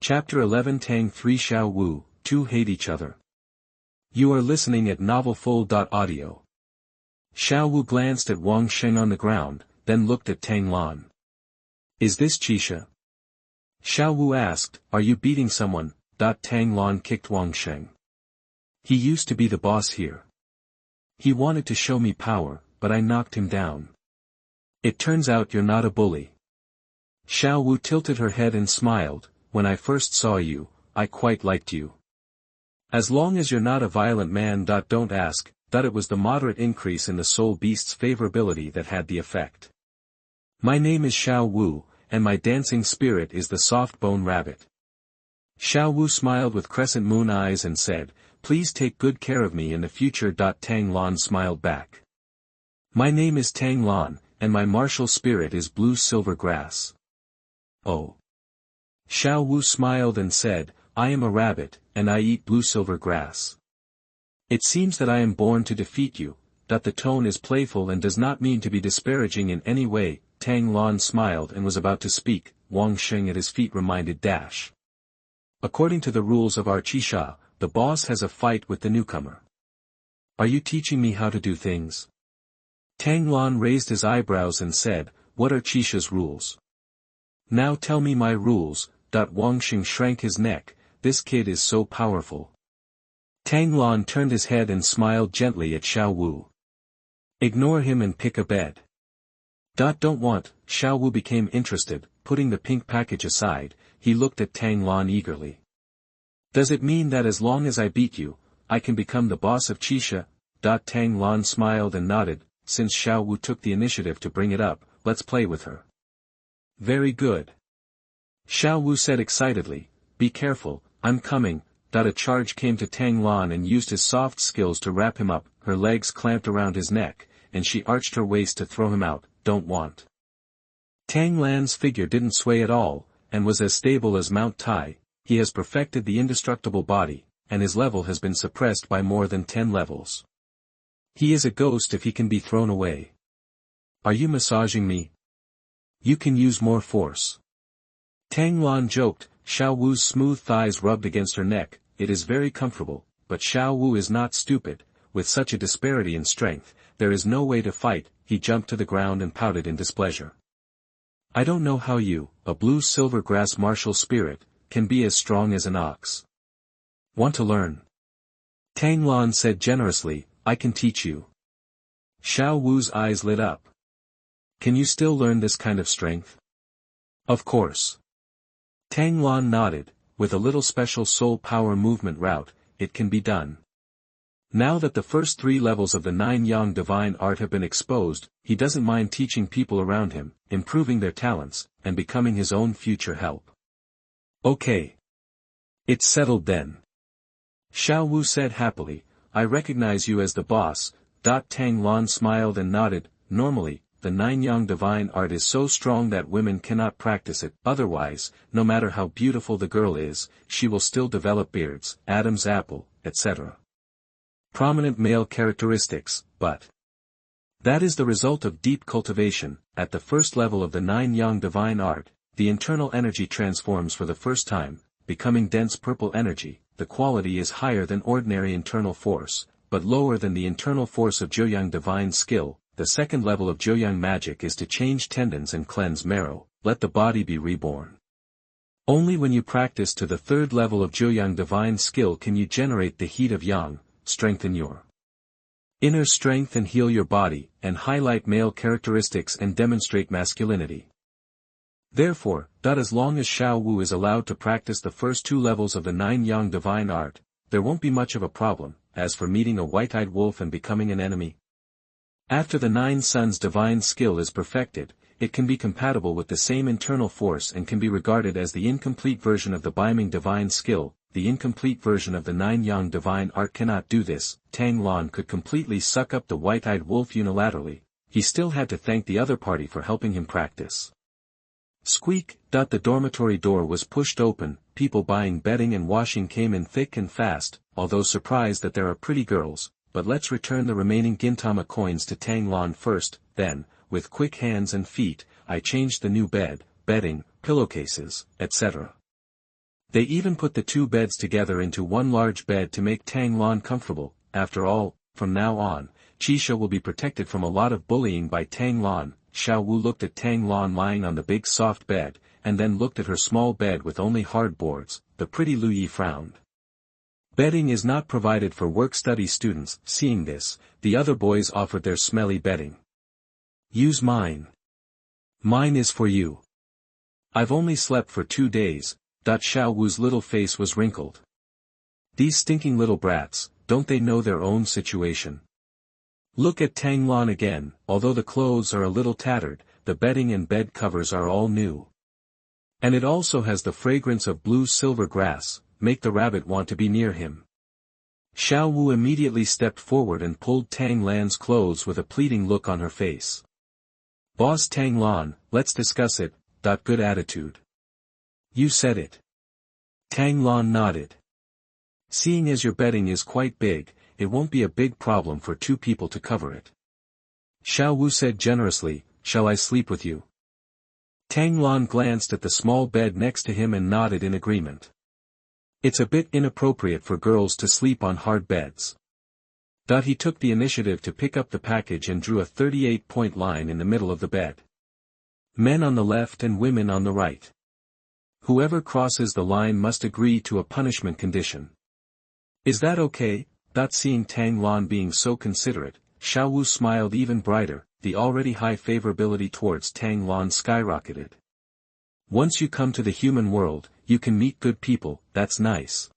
Chapter 11 Tang 3 Xiao Wu, two hate each other. You are listening at novelfull.audio. Xiao Wu glanced at Wang Sheng on the ground, then looked at Tang Lan. Is this Qixia? Xiao Wu asked, are you beating someone? Tang Lan kicked Wang Sheng. He used to be the boss here. He wanted to show me power, but I knocked him down. It turns out you're not a bully. Xiao Wu tilted her head and smiled. When I first saw you, I quite liked you. As long as you're not a violent man. Don't ask. It was the moderate increase in the soul beast's favorability that had the effect. My name is Xiao Wu, and my dancing spirit is the soft bone rabbit. Xiao Wu smiled with crescent moon eyes and said, please take good care of me in the future. Tang Lan smiled back. My name is Tang Lan, and my martial spirit is blue silver grass. Oh. Xiao Wu smiled and said, I am a rabbit, and I eat blue silver grass. It seems that I am born to defeat you. The tone is playful and does not mean to be disparaging in any way. Tang Lan smiled and was about to speak. Wang Sheng at his feet reminded Dash. According to the rules of our Qixia, the boss has a fight with the newcomer. Are you teaching me how to do things? Tang Lan raised his eyebrows and said, what are Qixia's rules? Now tell me my rules. Wang Sheng shrank his neck, this kid is so powerful. Tang Lan turned his head and smiled gently at Xiao Wu. Ignore him and pick a bed. Don't want. Xiao Wu became interested, putting the pink package aside, he looked at Tang Lan eagerly. Does it mean that as long as I beat you, I can become the boss of Qixia? Tang Lan smiled and nodded, since Xiao Wu took the initiative to bring it up, let's play with her. Very good. Xiao Wu said excitedly, be careful, I'm coming. A charge came to Tang Lan and used his soft skills to wrap him up, her legs clamped around his neck, and she arched her waist to throw him out. Don't want. Tang Lan's figure didn't sway at all, and was as stable as Mount Tai. He has perfected the indestructible body, and his level has been suppressed by more than 10 levels. He is a ghost if he can be thrown away. Are you massaging me? You can use more force. Tang Lan joked. Xiao Wu's smooth thighs rubbed against her neck. It is very comfortable, but Xiao Wu is not stupid. With such a disparity in strength, there is no way to fight. He jumped to the ground and pouted in displeasure. I don't know how you, a blue silver grass martial spirit, can be as strong as an ox. Want to learn? Tang Lan said generously, I can teach you. Xiao Wu's eyes lit up. Can you still learn this kind of strength? Of course. Tang Lan nodded, with a little special soul power movement route, it can be done. Now that the first 3 levels of the 9 Yang divine art have been exposed, he doesn't mind teaching people around him, improving their talents, and becoming his own future help. Okay. It's settled then. Xiao Wu said happily, I recognize you as the boss. Tang Lan smiled and nodded, normally, the 9 Yang divine art is so strong that women cannot practice it, otherwise, no matter how beautiful the girl is, she will still develop beards, Adam's apple, etc. Prominent male characteristics, but that is the result of deep cultivation. At the first level of the 9 Yang divine art, the internal energy transforms for the first time, becoming dense purple energy. The quality is higher than ordinary internal force, but lower than the internal force of Zhuoyang divine skill. The second level of Zhuoyang magic is to change tendons and cleanse marrow, let the body be reborn. Only when you practice to the third level of Zhuoyang divine skill can you generate the heat of Yang, strengthen your inner strength and heal your body, and highlight male characteristics and demonstrate masculinity. Therefore, as long as Xiao Wu is allowed to practice the first 2 levels of the 9 Yang divine art, there won't be much of a problem. As for meeting a white-eyed wolf and becoming an enemy, after the 9 Suns divine skill is perfected, it can be compatible with the same internal force and can be regarded as the incomplete version of the Baiming divine skill. The incomplete version of the 9 Yang divine art cannot do this. Tang Lan could completely suck up the white-eyed wolf unilaterally. He still had to thank the other party for helping him practice. Squeak. The dormitory door was pushed open, people buying bedding and washing came in thick and fast, although surprised that there are pretty girls. But let's return the remaining Gintama coins to Tang Lan first. Then, with quick hands and feet, I changed the new bed, bedding, pillowcases, etc. They even put the two beds together into one large bed to make Tang Lan comfortable. After all, from now on, Qixia will be protected from a lot of bullying by Tang Lan. Xiao Wu looked at Tang Lan lying on the big soft bed, and then looked at her small bed with only hard boards. The pretty Lu Yi frowned. Bedding is not provided for work-study students. Seeing this, the other boys offered their smelly bedding. Use mine. Mine is for you. I've only slept for 2 days. Xiao Wu's little face was wrinkled. These stinking little brats, don't they know their own situation? Look at Tang Lan again. Although the clothes are a little tattered, the bedding and bed covers are all new. And it also has the fragrance of blue silver grass, make the rabbit want to be near him. Xiao Wu immediately stepped forward and pulled Tang Lan's clothes with a pleading look on her face. Boss Tang Lan, let's discuss it. Good attitude. You said it. Tang Lan nodded. Seeing as your bedding is quite big, it won't be a big problem for 2 people to cover it. Xiao Wu said generously, shall I sleep with you? Tang Lan glanced at the small bed next to him and nodded in agreement. It's a bit inappropriate for girls to sleep on hard beds. He took the initiative to pick up the package and drew a 38-point line in the middle of the bed. Men on the left and women on the right. Whoever crosses the line must agree to a punishment condition. Is that okay? Seeing Tang Lan being so considerate, Xiao Wu smiled even brighter. The already high favorability towards Tang Lan skyrocketed. Once you come to the human world, you can meet good people. That's nice.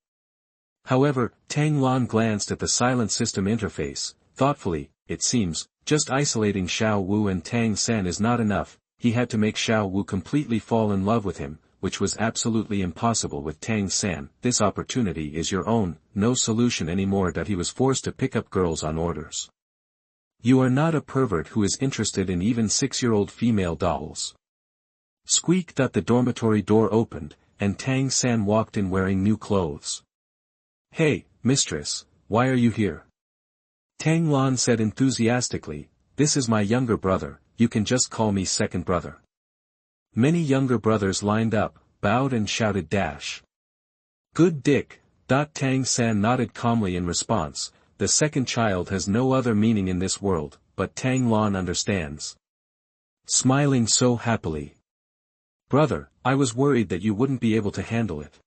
However, Tang Lan glanced at the silent system interface, thoughtfully. It seems, just isolating Xiao Wu and Tang San is not enough. He had to make Xiao Wu completely fall in love with him, which was absolutely impossible with Tang San. This opportunity is your own, no solution anymore. He was forced to pick up girls on orders. You are not a pervert who is interested in even 6-year-old female dolls. Squeak! The dormitory door opened, and Tang San walked in wearing new clothes. Hey, mistress, why are you here? Tang Lan said enthusiastically, this is my younger brother, you can just call me second brother. Many younger brothers lined up, bowed and shouted dash. Good dick. Tang San nodded calmly in response. The second child has no other meaning in this world, but Tang Lan understands. Smiling so happily. Brother, I was worried that you wouldn't be able to handle it.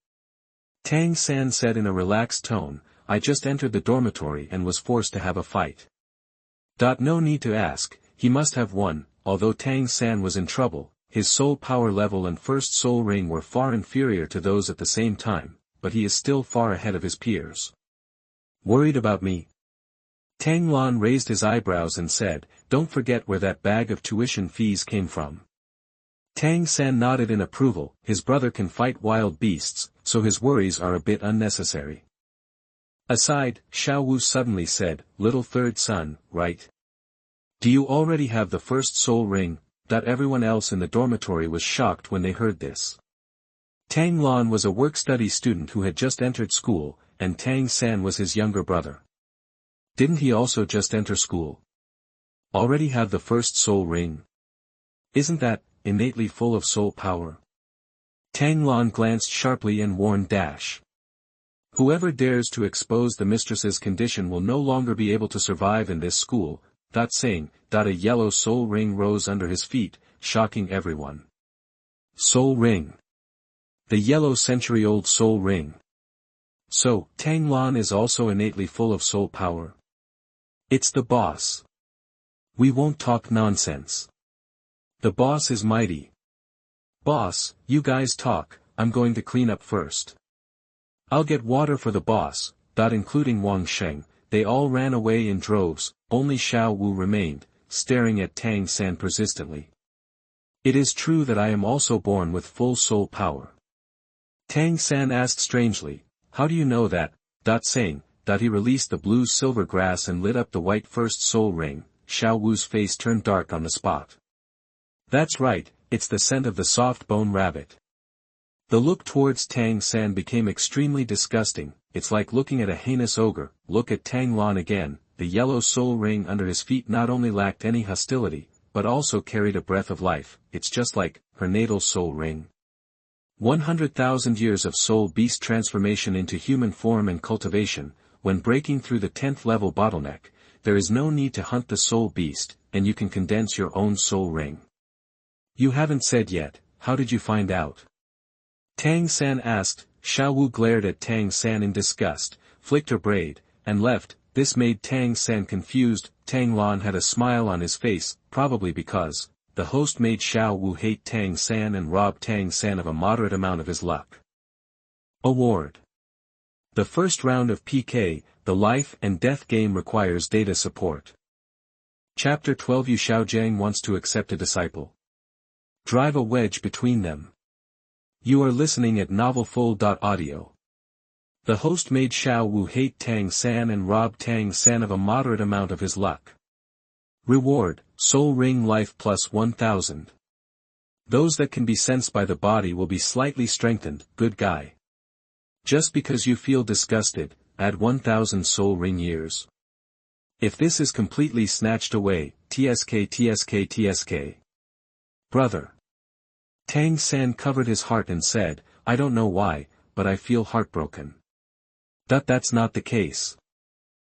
Tang San said in a relaxed tone, I just entered the dormitory and was forced to have a fight. No need to ask, he must have won. Although Tang San was in trouble, his soul power level and first soul ring were far inferior to those at the same time, but he is still far ahead of his peers. Worried about me? Tang Lan raised his eyebrows and said, don't forget where that bag of tuition fees came from. Tang San nodded in approval. His brother can fight wild beasts, so his worries are a bit unnecessary. Aside, Xiao Wu suddenly said, little third son, right? Do you already have the first soul ring? Everyone else in the dormitory was shocked when they heard this. Tang Lan was a work-study student who had just entered school, and Tang San was his younger brother. Didn't he also just enter school? Already have the first soul ring? Isn't that innately full of soul power? Tang Lan glanced sharply and warned dash. Whoever dares to expose the mistress's condition will no longer be able to survive in this school. Saying, a yellow soul ring rose under his feet, shocking everyone. Soul ring. The yellow century-old soul ring. So, Tang Lan is also innately full of soul power. It's the boss. We won't talk nonsense. The boss is mighty. Boss, you guys talk, I'm going to clean up first. I'll get water for the boss, including Wang Sheng. They all ran away in droves, only Xiao Wu remained, staring at Tang San persistently. It is true that I am also born with full soul power. Tang San asked strangely, how do you know that? Saying, he released the blue silver grass and lit up the white first soul ring. Xiao Wu's face turned dark on the spot. That's right, it's the scent of the soft bone rabbit. The look towards Tang San became extremely disgusting. It's like looking at a heinous ogre. Look at Tang Lan again. The yellow soul ring under his feet not only lacked any hostility, but also carried a breath of life. It's just like her natal soul ring. 100,000 years of soul beast transformation into human form and cultivation. When breaking through the 10th level bottleneck, there is no need to hunt the soul beast, and you can condense your own soul ring. You haven't said yet, how did you find out? Tang San asked. Xiao Wu glared at Tang San in disgust, flicked her braid, and left. This made Tang San confused. Tang Lan had a smile on his face, probably because the host made Xiao Wu hate Tang San and rob Tang San of a moderate amount of his luck. Award. The first round of PK, the life and death game, requires data support. Chapter 12. Yu Xiaogang wants to accept a disciple. Drive a wedge between them. You are listening at novelfull.audio. The host made Xiao Wu hate Tang San and rob Tang San of a moderate amount of his luck. Reward, Soul Ring Life plus 1000. Those that can be sensed by the body will be slightly strengthened. Good guy. Just because you feel disgusted, add 1000 Soul Ring years. If this is completely snatched away, TSK. Brother. Tang San covered his heart and said, I don't know why, but I feel heartbroken. That's not the case.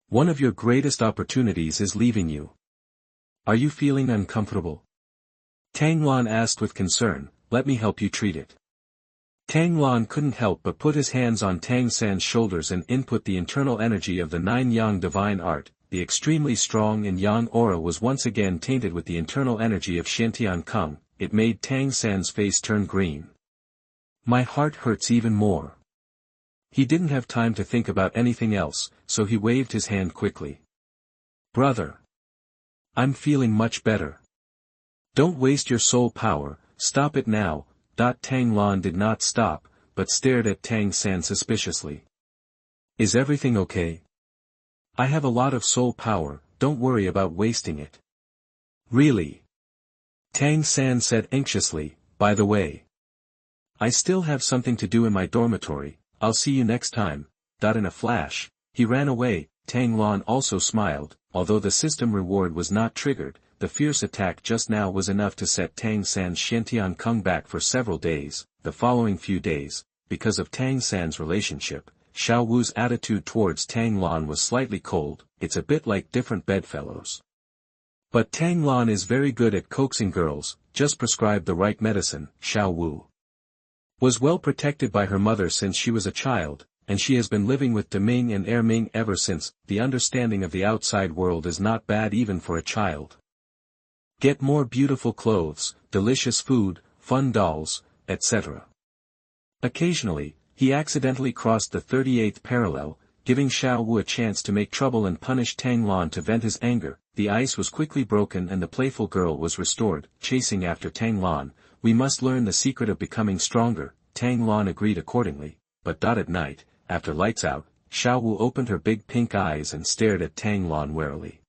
One of your greatest opportunities is leaving you. Are you feeling uncomfortable? Tang Lan asked with concern. Let me help you treat it. Tang Lan couldn't help but put his hands on Tang San's shoulders and input the internal energy of the 9 Yang divine art. The extremely strong and Yang aura was once again tainted with the internal energy of Xiantian Kung. It made Tang San's face turn green. My heart hurts even more. He didn't have time to think about anything else, so he waved his hand quickly. Brother. I'm feeling much better. Don't waste your soul power, stop it now. Tang Lan did not stop, but stared at Tang San suspiciously. Is everything okay? I have a lot of soul power, don't worry about wasting it. Really? Tang San said anxiously. By the way, I still have something to do in my dormitory. I'll see you next time. In a flash, he ran away. Tang Lan also smiled. Although the system reward was not triggered, the fierce attack just now was enough to set Tang San's Xiantian Kung back for several days. The following few days, because of Tang San's relationship, Xiao Wu's attitude towards Tang Lan was slightly cold. It's a bit like different bedfellows. But Tang Lan is very good at coaxing girls. Just prescribe the right medicine. Xiao Wu was well protected by her mother since she was a child, and she has been living with Deming and Erming ever since. The understanding of the outside world is not bad even for a child. Get more beautiful clothes, delicious food, fun dolls, etc. Occasionally, he accidentally crossed the 38th parallel, giving Xiao Wu a chance to make trouble and punish Tang Lan to vent his anger. The ice was quickly broken and the playful girl was restored, chasing after Tang Lan. We must learn the secret of becoming stronger. Tang Lan agreed accordingly, but at night, after lights out, Xiao Wu opened her big pink eyes and stared at Tang Lan warily.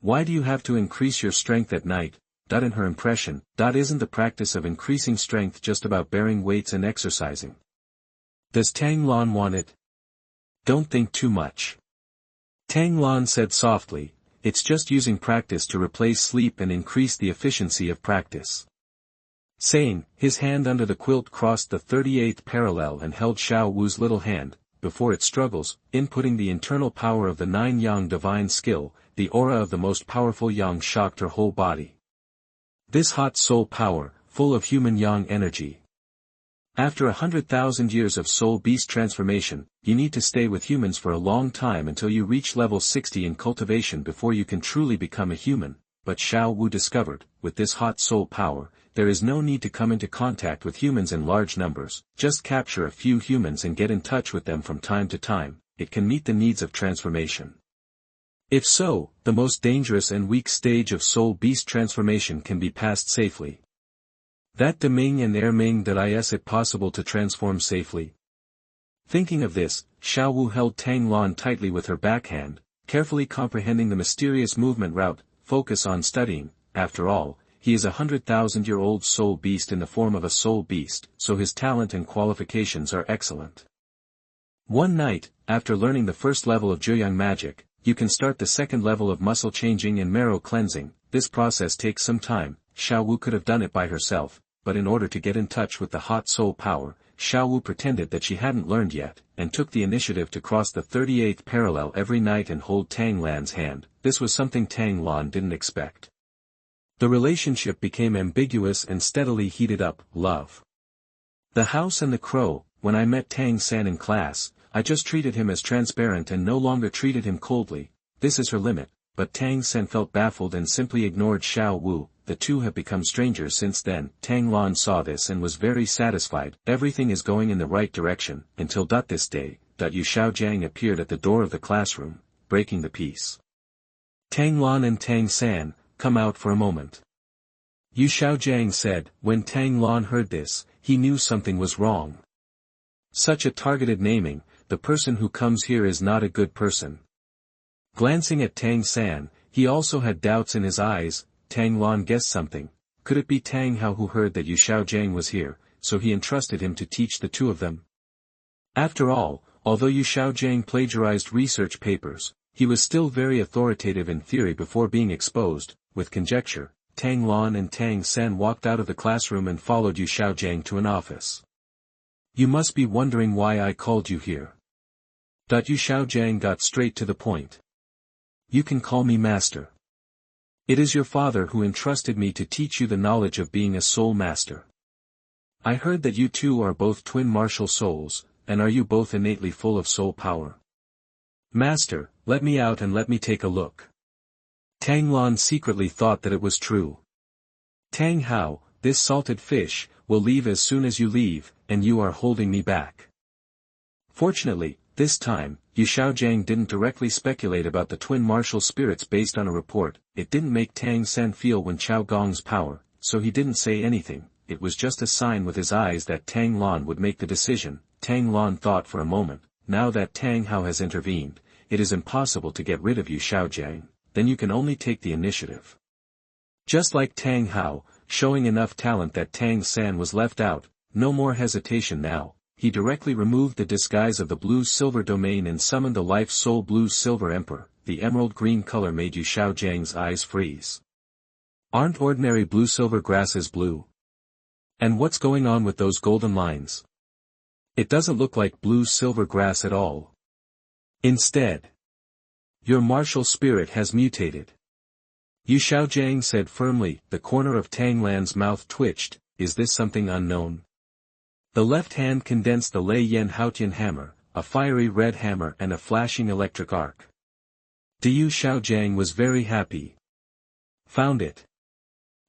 Why do you have to increase your strength at night? In her impression, isn't the practice of increasing strength just about bearing weights and exercising? Does Tang Lan want it? Don't think too much. Tang Lan said softly, it's just using practice to replace sleep and increase the efficiency of practice. Saying, his hand under the quilt crossed the 38th parallel and held Xiao Wu's little hand. Before it struggles, inputting the internal power of the 9 Yang divine skill, the aura of the most powerful Yang shocked her whole body. This hot soul power, full of human Yang energy. After 100,000 years of soul beast transformation, you need to stay with humans for a long time until you reach level 60 in cultivation before you can truly become a human. But Xiao Wu discovered, with this hot soul power, there is no need to come into contact with humans in large numbers. Just capture a few humans and get in touch with them from time to time. It can meet the needs of transformation. If so, the most dangerous and weak stage of soul beast transformation can be passed safely. That Deming and Erming is it possible to transform safely? Thinking of this, Xiao Wu held Tang Lan tightly with her backhand, carefully comprehending the mysterious movement route. Focus on studying. After all, he is a 100,000-year-old soul beast in the form of a soul beast, so his talent and qualifications are excellent. One night, after learning the first level of Zhuyang magic, you can start the second level of muscle changing and marrow cleansing. This process takes some time. Xiao Wu could have done it by herself, but in order to get in touch with the hot soul power, Xiao Wu pretended that she hadn't learned yet, and took the initiative to cross the 38th parallel every night and hold Tang Lan's hand. This was something Tang Lan didn't expect. The relationship became ambiguous and steadily heated up. Love. The house and the crow. When I met Tang San in class, I just treated him as transparent and no longer treated him coldly. This is her limit, but Tang San felt baffled and simply ignored Xiao Wu. The two have become strangers since then. Tang Lan saw this and was very satisfied. Everything is going in the right direction, until this day, Yu Xiaogang appeared at the door of the classroom, breaking the peace. Tang Lan and Tang San, come out for a moment. Yu Xiaogang said. When Tang Lan heard this, he knew something was wrong. Such a targeted naming, the person who comes here is not a good person. Glancing at Tang San, he also had doubts in his eyes. Tang Lan guessed something. Could it be Tang Hao who heard that Yu Xiaogang was here, so he entrusted him to teach the two of them? After all, although Yu Xiaogang plagiarized research papers, he was still very authoritative in theory before being exposed. With conjecture, Tang Lan and Tang San walked out of the classroom and followed Yu Xiaogang to an office. You must be wondering why I called you here. Yu Xiaogang got straight to the point. You can call me master. It is your father who entrusted me to teach you the knowledge of being a soul master. I heard that you two are both twin martial souls, and are you both innately full of soul power? Master, let me out and let me take a look. Tang Lan secretly thought that it was true. Tang Hao, this salted fish, will leave as soon as you leave, and you are holding me back. Fortunately, this time, Yu Xiaogang didn't directly speculate about the twin martial spirits based on a report. It didn't make Tang San feel Wen Xiaogang's power, so he didn't say anything. It was just a sign with his eyes that Tang Lan would make the decision. Tang Lan thought for a moment, now that Tang Hao has intervened, it is impossible to get rid of Yu Xiaogang, then you can only take the initiative. Just like Tang Hao, showing enough talent that Tang San was left out, no more hesitation now. He directly removed the disguise of the blue-silver domain and summoned the life-soul blue-silver emperor. The emerald-green color made Yu Xiaogangs eyes freeze. Aren't ordinary blue-silver grasses blue? And what's going on with those golden lines? It doesn't look like blue-silver grass at all. Instead, your martial spirit has mutated. Yu Xiaogang said firmly. The corner of Tang Lan's mouth twitched. Is this something unknown? The left hand condensed the Lei Yen Haotian hammer, a fiery red hammer and a flashing electric arc. Yu Xiaogang was very happy. Found it.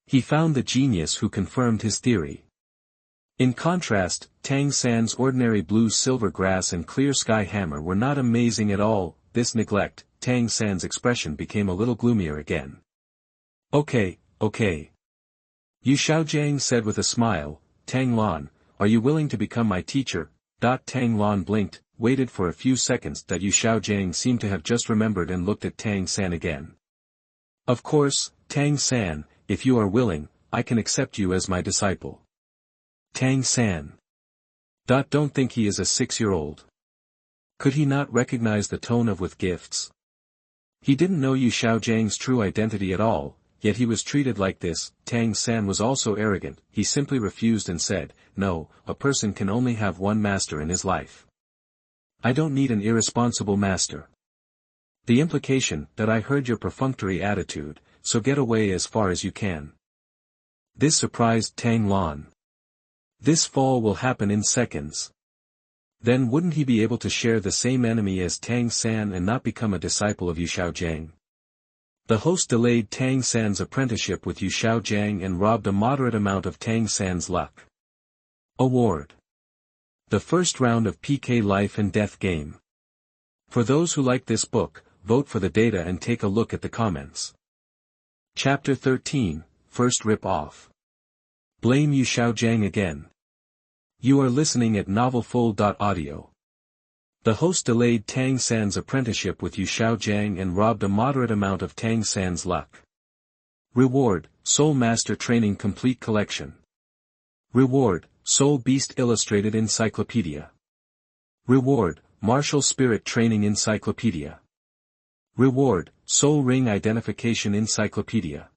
He found the genius who confirmed his theory. In contrast, Tang San's ordinary blue-silver grass and clear sky hammer were not amazing at all. This neglect, Tang San's expression became a little gloomier again. Okay. Yu Xiaogang said with a smile. Tang Lan, are you willing to become my teacher? Tang Lan blinked, waited for a few seconds. Yu Xiaogang seemed to have just remembered and looked at Tang San again. Of course, Tang San, if you are willing, I can accept you as my disciple. Tang San. Don't think he is a 6-year-old. Could he not recognize the tone of with gifts? He didn't know Yu Xiaogang's true identity at all. Yet he was treated like this. Tang San was also arrogant. He simply refused and said, no, a person can only have one master in his life. I don't need an irresponsible master. The implication, that I heard your perfunctory attitude, so get away as far as you can. This surprised Tang Lan. This fall will happen in seconds. Then wouldn't he be able to share the same enemy as Tang San and not become a disciple of Yu Xiaogang? The host delayed Tang San's apprenticeship with Yu Xiaogang and robbed a moderate amount of Tang San's luck. Award. The first round of PK Life and Death game. For those who like this book, vote for the data and take a look at the comments. Chapter 13, First Rip-Off. Blame Yu Xiaogang again. You are listening at novelfull.audio. The host delayed Tang San's apprenticeship with Yu Xiaogang and robbed a moderate amount of Tang San's luck. Reward, Soul Master Training Complete Collection. Reward, Soul Beast Illustrated Encyclopedia. Reward, Martial Spirit Training Encyclopedia. Reward, Soul Ring Identification Encyclopedia.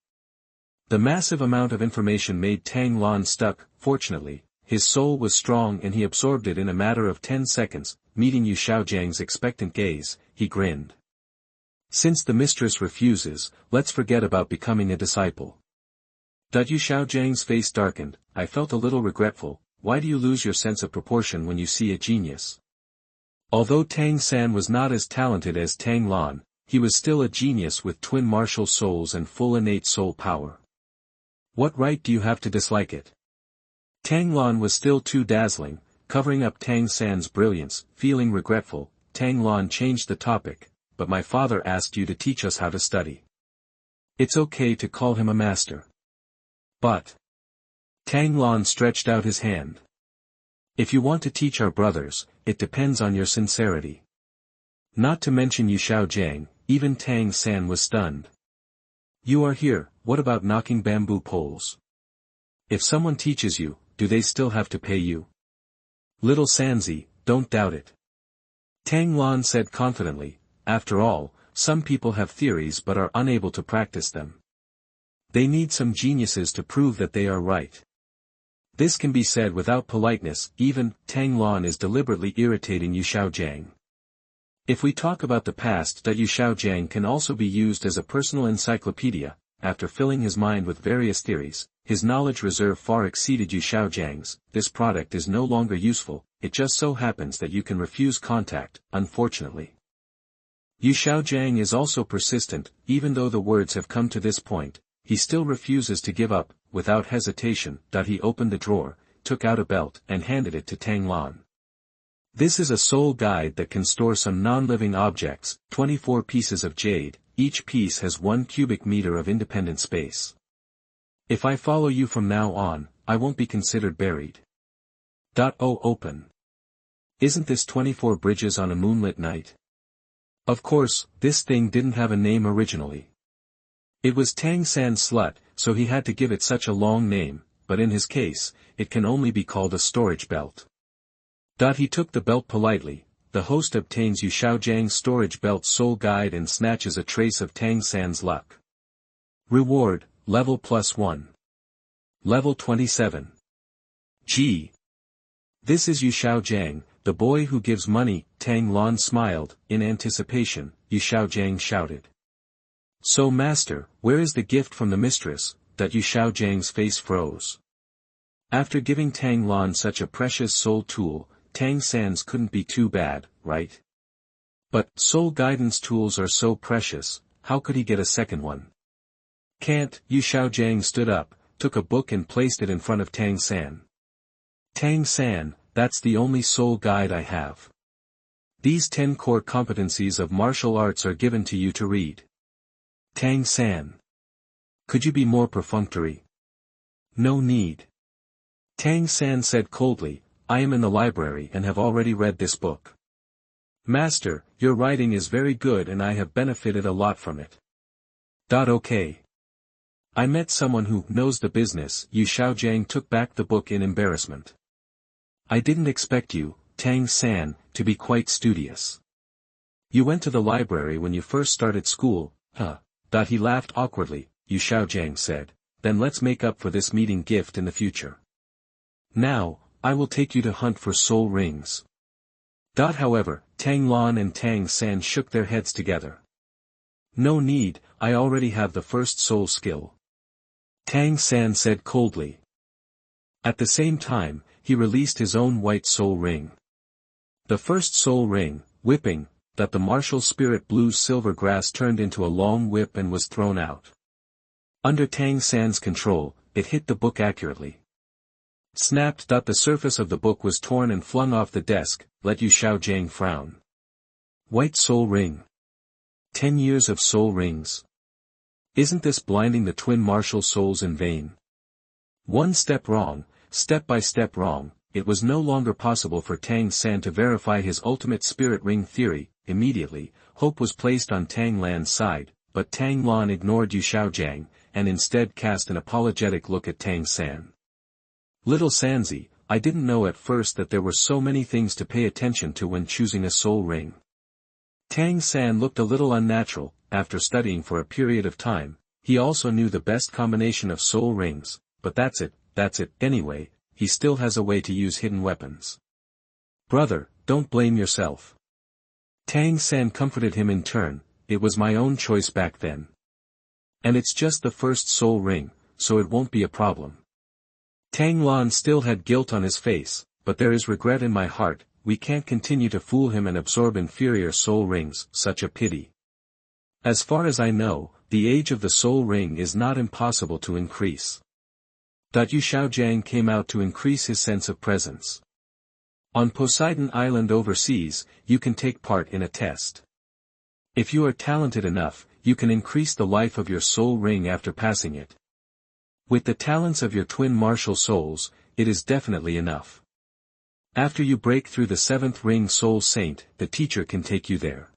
The massive amount of information made Tang Lan stuck. fortunately, his soul was strong and he absorbed it in a matter of 10 seconds, meeting Yu Xiaogan's expectant gaze, he grinned. Since the mistress refuses, let's forget about becoming a disciple. Yu Xiaogan's face darkened. I felt a little regretful. Why do you lose your sense of proportion when you see a genius? Although Tang San was not as talented as Tang Lan, he was still a genius with twin martial souls and full innate soul power. What right do you have to dislike it? Tang Lan was still too dazzling, covering up Tang San's brilliance. Feeling regretful, Tang Lan changed the topic, but my father asked you to teach us how to study. It's okay to call him a master. But Tang Lan stretched out his hand. If you want to teach our brothers, it depends on your sincerity. Not to mention Yu Xiaogang, even Tang San was stunned. You are here, what about knocking bamboo poles? If someone teaches you, do they still have to pay you? Little Sanzi, don't doubt it. Tang Lan said confidently, after all, some people have theories but are unable to practice them. They need some geniuses to prove that they are right. This can be said without politeness. Even Tang Lan is deliberately irritating Yu Xiaogang. If we talk about the past, Yu Xiaogang can also be used as a personal encyclopedia. After filling his mind with various theories, his knowledge reserve far exceeded Yu Xiaogang's. This product is no longer useful, it just so happens that you can refuse contact, unfortunately. Yu Xiaogang is also persistent. Even though the words have come to this point, he still refuses to give up. Without hesitation, he opened the drawer, took out a belt and handed it to Tang Lan. This is a soul guide that can store some non-living objects, 24 pieces of jade. Each piece has 1 cubic meter of independent space. If I follow you from now on, I won't be considered buried. Open. Isn't this 24 bridges on a moonlit night? Of course, this thing didn't have a name originally. It was Tang San slut, so he had to give it such a long name, but in his case, it can only be called a storage belt. He took the belt politely. The host obtains Yu Xiaogang's storage belt soul guide and snatches a trace of Tang San's luck. Reward, level +1. Level 27. Gee. This is Yu Xiaogang, the boy who gives money. Tang Lan smiled. In anticipation, Yu Xiaogang shouted. So master, where is the gift from the mistress? Yu Xiaogang's face froze. After giving Tang Lan such a precious soul tool, Tang San's couldn't be too bad, right? But soul guidance tools are so precious, how could he get a second one? Can't. Yu Xiaogang stood up, took a book and placed it in front of Tang San. Tang San, that's the only soul guide I have. These 10 core competencies of martial arts are given to you to read. Tang San. Could you be more perfunctory? No need. Tang San said coldly, I am in the library and have already read this book. Master, your writing is very good and I have benefited a lot from it. Okay. I met someone who knows the business. Yu Xiaogang took back the book in embarrassment. I didn't expect you, Tang San, to be quite studious. You went to the library when you first started school, huh? He laughed awkwardly. Yu Xiaogang said, then let's make up for this meeting gift in the future. Now, I will take you to hunt for soul rings. However, Tang Lan and Tang San shook their heads together. No need, I already have the first soul skill. Tang San said coldly. At the same time, he released his own white soul ring. The first soul ring, whipping, the martial spirit blue's silver grass turned into a long whip and was thrown out. Under Tang San's control, it hit the book accurately. Snapped. The surface of the book was torn and flung off the desk. Let Yu Xiaogang frown. White soul ring. 10 years of soul rings. Isn't this blinding the twin martial souls in vain? One step wrong, step by step wrong, it was no longer possible for Tang San to verify his ultimate spirit ring theory. Immediately, hope was placed on Tang Lan's side, but Tang Lan ignored Yu Xiaogang, and instead cast an apologetic look at Tang San. Little Sanzi, I didn't know at first that there were so many things to pay attention to when choosing a soul ring. Tang San looked a little unnatural. After studying for a period of time, he also knew the best combination of soul rings, but that's it. Anyway, he still has a way to use hidden weapons. Brother, don't blame yourself. Tang San comforted him in turn, it was my own choice back then. And it's just the first soul ring, so it won't be a problem. Tang Lan still had guilt on his face, but there is regret in my heart, we can't continue to fool him and absorb inferior soul rings, such a pity. As far as I know, the age of the soul ring is not impossible to increase. Yu Xiaogang came out to increase his sense of presence. On Poseidon Island overseas, you can take part in a test. If you are talented enough, you can increase the life of your soul ring after passing it. With the talents of your twin martial souls, it is definitely enough. After you break through the 7th ring soul saint, the teacher can take you there.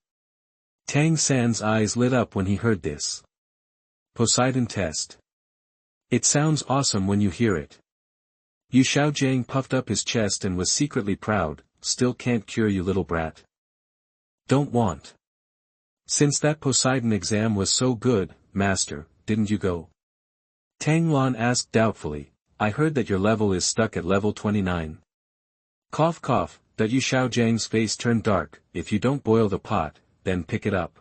Tang San's eyes lit up when he heard this. Poseidon test. It sounds awesome when you hear it. Yu Xiaogang puffed up his chest and was secretly proud, still can't cure you little brat. Don't want. Since that Poseidon exam was so good, master, didn't you go? Tang Lan asked doubtfully, I heard that your level is stuck at level 29. Cough cough, Yu Xiaogang's face turned dark, if you don't boil the pot, then pick it up.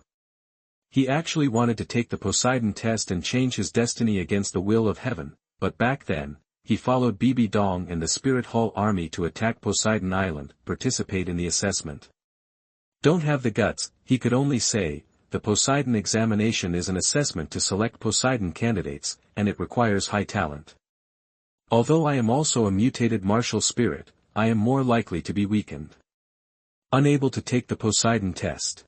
He actually wanted to take the Poseidon test and change his destiny against the will of heaven, but back then, he followed Bibi Dong and the Spirit Hall army to attack Poseidon Island, participate in the assessment. Don't have the guts, he could only say, the Poseidon examination is an assessment to select Poseidon candidates, and it requires high talent. Although I am also a mutated martial spirit, I am more likely to be weakened. Unable to take the Poseidon test.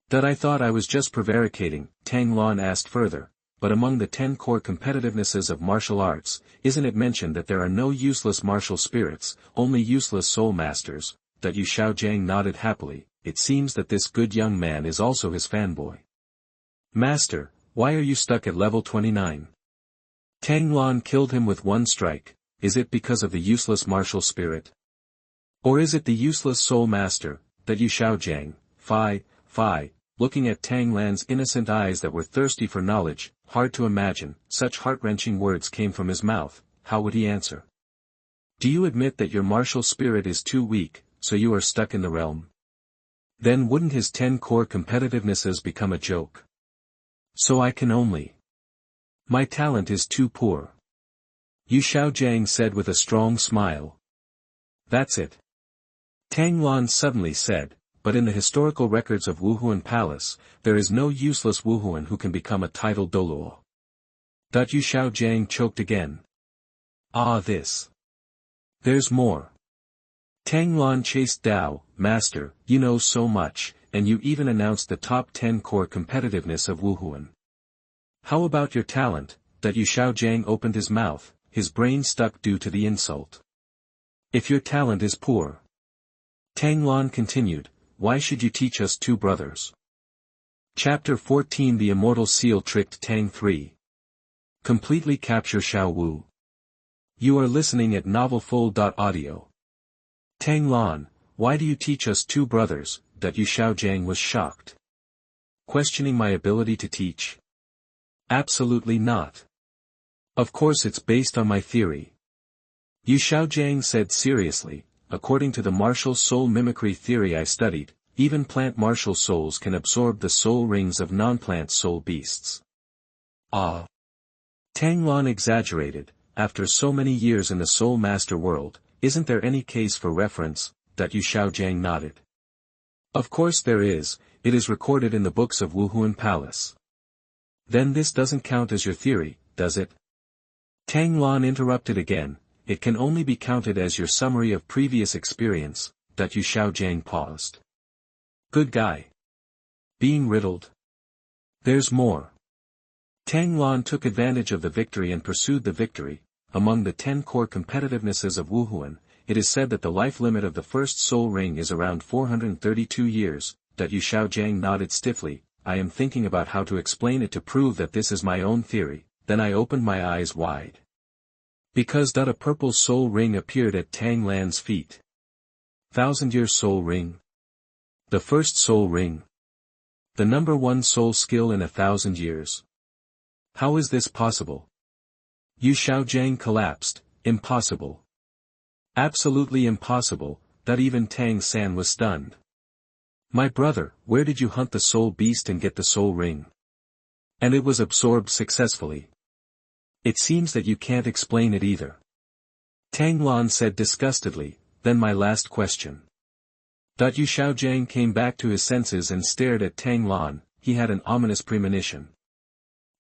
That I thought I was just prevaricating, Tang Lan asked further, but among the 10 core competitivenesses of martial arts, isn't it mentioned that there are no useless martial spirits, only useless soul masters? Yu Xiaogang nodded happily, it seems that this good young man is also his fanboy. Master, why are you stuck at level 29? Tang Lan killed him with one strike, is it because of the useless martial spirit? Or is it the useless soul master, Yu Xiaogang, Phi, looking at Tang Lan's innocent eyes that were thirsty for knowledge, hard to imagine, such heart-wrenching words came from his mouth, how would he answer? Do you admit that your martial spirit is too weak, so you are stuck in the realm? Then wouldn't his 10 core competitivenesses become a joke? So I can only. My talent is too poor. Yu Xiaogang said with a strong smile. That's it. Tang Lan suddenly said, but in the historical records of Wuhuan Palace, there is no useless Wuhuan who can become a titled Douluo. Yu Xiaogang choked again. Ah this. There's more. Tang Lan chased Dao, master, you know so much, and you even announced the top 10 core competitiveness of Wuhuan. How about your talent? Yu Xiaogang opened his mouth, his brain stuck due to the insult. If your talent is poor. Tang Lan continued, why should you teach us two brothers? Chapter 14 The Immortal Seal tricked Tang 3. Completely capture Xiao Wu. You are listening at novelfull.audio. Tang Lan, why do you teach us two brothers? Yu Xiaogang was shocked. Questioning my ability to teach? Absolutely not. Of course it's based on my theory. Yu Xiaogang said seriously, according to the martial soul mimicry theory I studied, even plant martial souls can absorb the soul rings of non-plant soul beasts. Ah. Tang Lan exaggerated, after so many years in the soul master world, isn't there any case for reference? Yu Xiaogang nodded. Of course there is, it is recorded in the books of Wuhuan Palace. Then this doesn't count as your theory, does it? Tang Lan interrupted again, it can only be counted as your summary of previous experience. Yu Xiaogang paused. Good guy. Being riddled. There's more. Tang Lan took advantage of the victory and pursued the victory. Among the 10 core competitivenesses of Wuhuan, it is said that the life limit of the first soul ring is around 432 years. Yu Xiaogang nodded stiffly, I am thinking about how to explain it to prove that this is my own theory. Then I opened my eyes wide. Because a purple soul ring appeared at Tang Lan's feet. 1000-year soul ring. The first soul ring. The number 1 soul skill in 1000 years. How is this possible? Yu Xiaogang collapsed, impossible. Absolutely impossible, that even Tang San was stunned. My brother, where did you hunt the soul beast and get the soul ring? And it was absorbed successfully. It seems that you can't explain it either. Tang Lan said disgustedly, then my last question. Yu Xiaogang came back to his senses and stared at Tang Lan. He had an ominous premonition.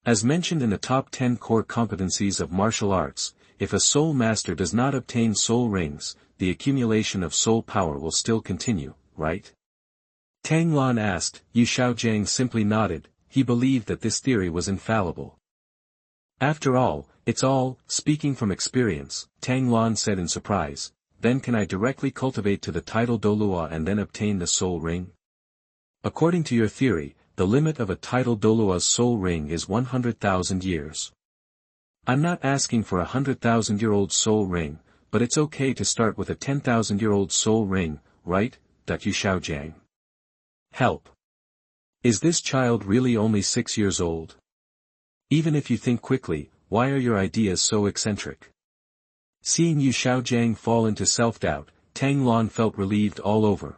As mentioned in the top 10 core competencies of martial arts, if a soul master does not obtain soul rings, the accumulation of soul power will still continue, right? Tang Lan asked. Yu Xiaogang simply nodded. He believed that this theory was infallible. After all, it's all, speaking from experience, Tang Lan said in surprise. Then can I directly cultivate to the title Douluo and then obtain the soul ring? According to your theory, the limit of a title Douluo's soul ring is 100,000 years. I'm not asking for a 100,000-year-old soul ring, but it's okay to start with a 10,000-year-old soul ring, right, Yu Xiaogang? Help. Is this child really only 6 years old? Even if you think quickly, why are your ideas so eccentric? Seeing Yu Xiaogang fall into self-doubt, Tang Lan felt relieved all over.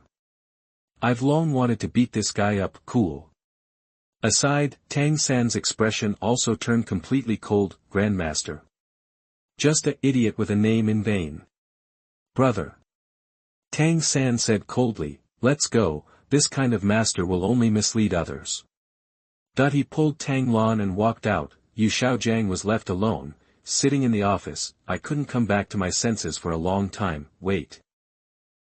I've long wanted to beat this guy up, cool. Aside, Tang San's expression also turned completely cold. Grandmaster. Just an idiot with a name in vain. Brother. Tang San said coldly, let's go, this kind of master will only mislead others. He pulled Tang Lan and walked out. Yu Xiaogang was left alone, sitting in the office. I couldn't come back to my senses for a long time. Wait.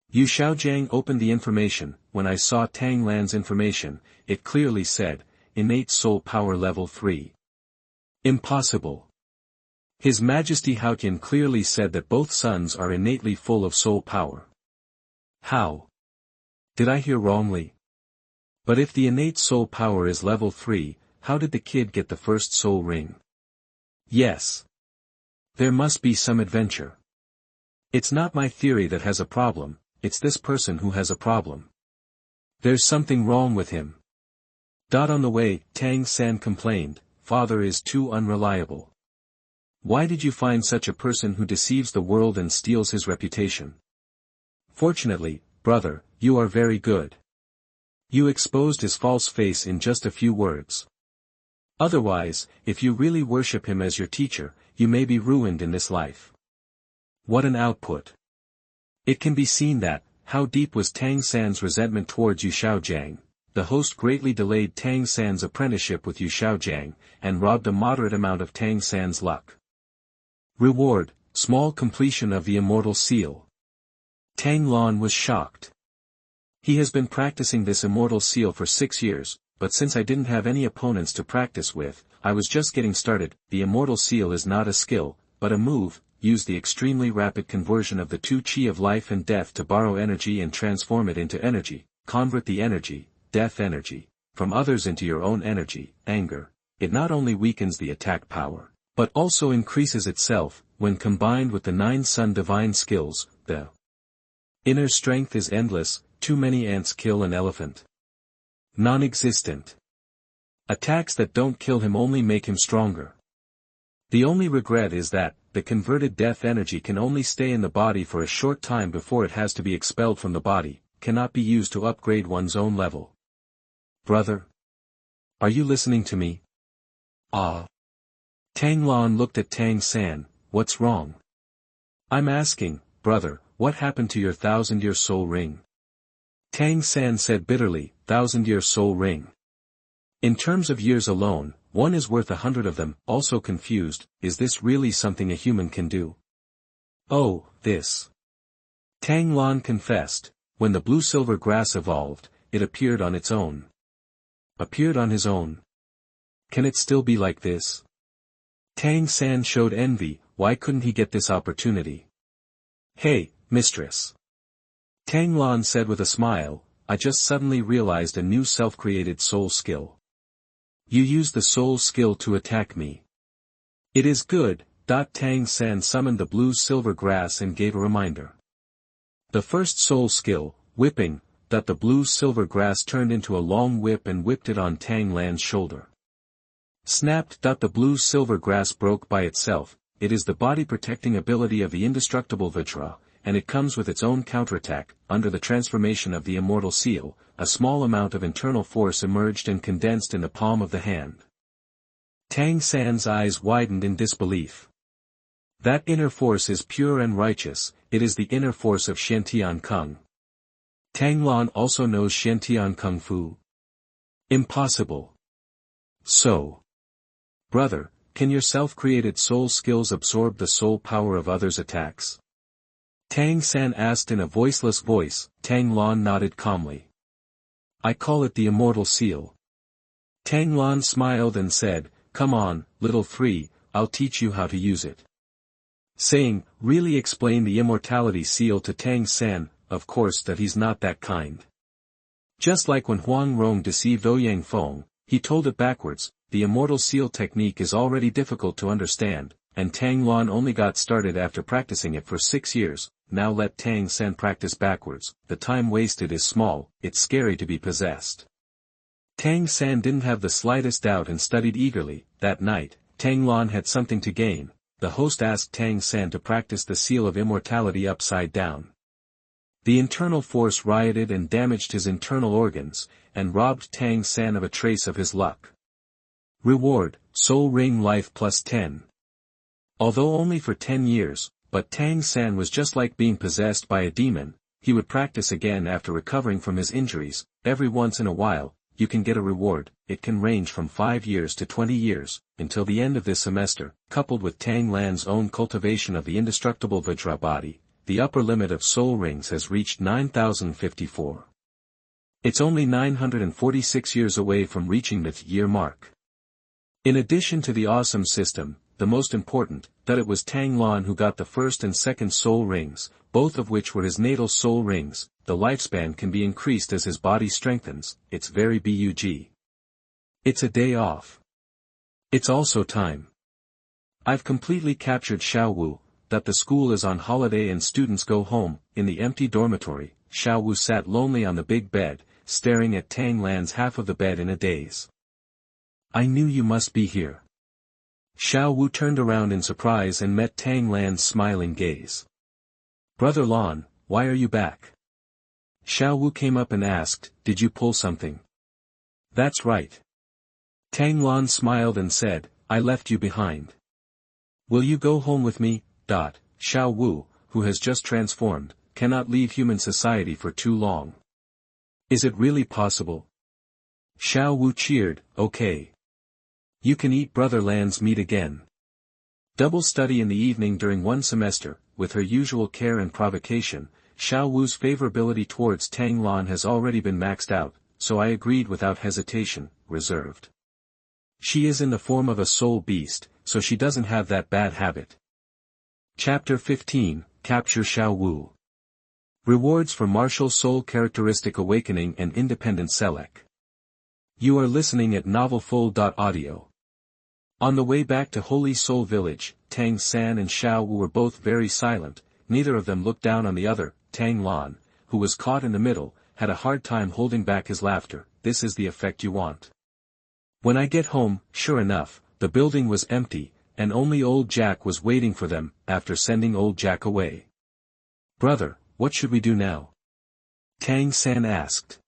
Yu Xiaogang opened the information. When I saw Tang Lan's information, it clearly said, innate soul power level 3. Impossible. His Majesty Xiao Yan clearly said that both sons are innately full of soul power. How? Did I hear wrongly? But if the innate soul power is level 3, how did the kid get the first soul ring? Yes. There must be some adventure. It's not my theory that has a problem, it's this person who has a problem. There's something wrong with him. On the way, Tang San complained, father is too unreliable. Why did you find such a person who deceives the world and steals his reputation? Fortunately, brother, you are very good. You exposed his false face in just a few words. Otherwise, if you really worship him as your teacher, you may be ruined in this life. What an output. It can be seen that, how deep was Tang San's resentment towards Yu Xiaogang. The host greatly delayed Tang San's apprenticeship with Yu Xiaogang, and robbed a moderate amount of Tang San's luck. Reward, small completion of the Immortal Seal. Tang Lan was shocked. He has been practicing this Immortal Seal for 6 years, but since I didn't have any opponents to practice with, I was just getting started. The Immortal Seal is not a skill, but a move. Use the extremely rapid conversion of the 2 chi of life and death to borrow energy and transform it into energy. Convert the energy, death energy, from others into your own energy, anger. It not only weakens the attack power, but also increases itself. When combined with the 9 Sun divine skills, the inner strength is endless. Too many ants kill an elephant. Non-existent. Attacks that don't kill him only make him stronger. The only regret is that, the converted death energy can only stay in the body for a short time before it has to be expelled from the body, cannot be used to upgrade one's own level. Brother? Are you listening to me? Ah. Tang Lan looked at Tang San. What's wrong? I'm asking, brother, what happened to your 1,000-year soul ring? Tang San said bitterly, 1,000-year soul ring. In terms of years alone, one is worth 100 of them. Also confused, is this really something a human can do? Oh, this. Tang Lan confessed, when the blue-silver grass evolved, it appeared on its own. Appeared on his own. Can it still be like this? Tang San showed envy. Why couldn't he get this opportunity? Hey, mistress. Tang Lan said with a smile, I just suddenly realized a new self-created soul skill. You use the soul skill to attack me. It is good. Tang San summoned the blue-silver grass and gave a reminder. The first soul skill, whipping, the blue-silver grass turned into a long whip and whipped it on Tang Lan's shoulder. Snapped. The blue-silver grass broke by itself. It is the body-protecting ability of the indestructible Vajra, and it comes with its own counterattack. Under the transformation of the Immortal Seal, a small amount of internal force emerged and condensed in the palm of the hand. Tang San's eyes widened in disbelief. That inner force is pure and righteous, it is the inner force of Xiantian Kung. Tang Lan also knows Xiantian Kung Fu. Impossible. So, brother, can your self-created soul skills absorb the soul power of others' attacks? Tang San asked in a voiceless voice. Tang Lan nodded calmly. I call it the Immortal Seal. Tang Lan smiled and said, come on, little three, I'll teach you how to use it. Saying, really explain the Immortality Seal to Tang San, of course that he's not that kind. Just like when Huang Rong deceived Ouyang Feng, he told it backwards. The Immortal Seal technique is already difficult to understand, and Tang Lan only got started after practicing it for 6 years. Now let Tang San practice backwards. The time wasted is small, it's scary to be possessed. Tang San didn't have the slightest doubt and studied eagerly. That night, Tang Lan had something to gain. The host asked Tang San to practice the Seal of Immortality upside down. The internal force rioted and damaged his internal organs, and robbed Tang San of a trace of his luck. Reward, Soul Ring Life plus 10. Although only for 10 years, but Tang San was just like being possessed by a demon. He would practice again after recovering from his injuries. Every once in a while, you can get a reward. It can range from 5 years to 20 years, until the end of this semester. Coupled with Tang Lan's own cultivation of the indestructible Vajra body, the upper limit of soul rings has reached 9,054. It's only 946 years away from reaching the year mark. In addition to the awesome system, the most important, that it was Tang Lan who got the first and second soul rings, both of which were his natal soul rings. The lifespan can be increased as his body strengthens. It's very bug. It's a day off. It's also time. I've completely captured Xiao Wu, that the school is on holiday and students go home. In the empty dormitory, Xiao Wu sat lonely on the big bed, staring at Tang Lan's half of the bed in a daze. I knew you must be here. Xiao Wu turned around in surprise and met Tang Lan's smiling gaze. Brother Lan, why are you back? Xiao Wu came up and asked, did you pull something? That's right. Tang Lan smiled and said, I left you behind. Will you go home with me? Xiao Wu, who has just transformed, cannot leave human society for too long. Is it really possible? Xiao Wu cheered, okay. You can eat Brother Lan's meat again. Double study in the evening during one semester. With her usual care and provocation, Xiao Wu's favorability towards Tang Lan has already been maxed out, so I agreed without hesitation, reserved. She is in the form of a soul beast, so she doesn't have that bad habit. Chapter 15, Capture Xiao Wu. Rewards for Martial Soul Characteristic Awakening and Independent Selec. You are listening at novelfull.audio. On the way back to Holy Soul Village, Tang San and Xiao Wu were both very silent. Neither of them looked down on the other. Tang Lan, who was caught in the middle, had a hard time holding back his laughter. This is the effect you want. When I get home, sure enough, the building was empty, and only old Jack was waiting for them. After sending old Jack away. Brother, what should we do now? Tang San asked.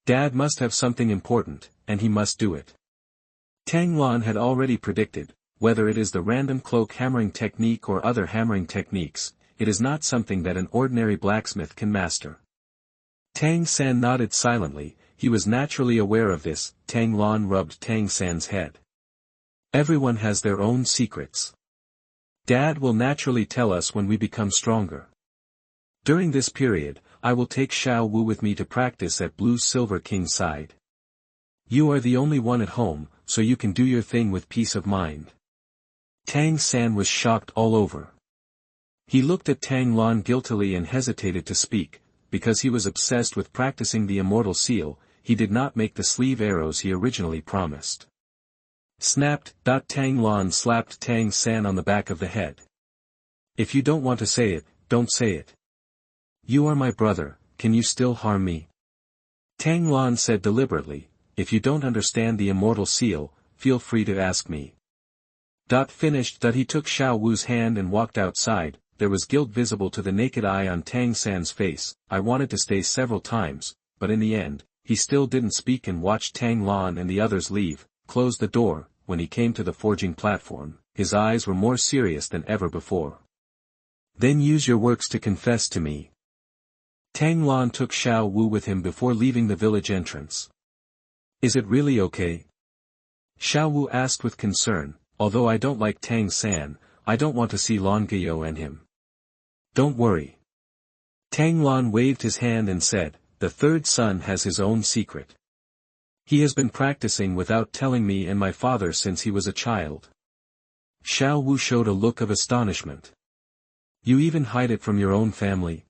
Dad must have something important, and he must do it. Tang Lan had already predicted, whether it is the random cloak hammering technique or other hammering techniques, it is not something that an ordinary blacksmith can master. Tang San nodded silently. He was naturally aware of this. Tang Lan rubbed Tang San's head. Everyone has their own secrets. Dad will naturally tell us when we become stronger. During this period, I will take Xiao Wu with me to practice at Blue Silver King's side. You are the only one at home, so you can do your thing with peace of mind. Tang San was shocked all over. He looked at Tang Lan guiltily and hesitated to speak. Because he was obsessed with practicing the Immortal Seal, he did not make the sleeve arrows he originally promised. Snapped. Tang Lan slapped Tang San on the back of the head. If you don't want to say it, don't say it. You are my brother, can you still harm me? Tang Lan said deliberately, if you don't understand the Immortal Seal, feel free to ask me. Finished. He took Xiao Wu's hand and walked outside. there was guilt visible to the naked eye on Tang San's face. I wanted to stay several times, but in the end, he still didn't speak and watched Tang Lan and the others leave, close the door. When he came to the forging platform, his eyes were more serious than ever before. Then use your works to confess to me. Tang Lan took Xiao Wu with him before leaving the village entrance. Is it really okay? Xiao Wu asked with concern. Although I don't like Tang San, I don't want to see Lan Guiyou and him. Don't worry. Tang Lan waved his hand and said, the third son has his own secret. He has been practicing without telling me and my father since he was a child. Xiao Wu showed a look of astonishment. You even hide it from your own family?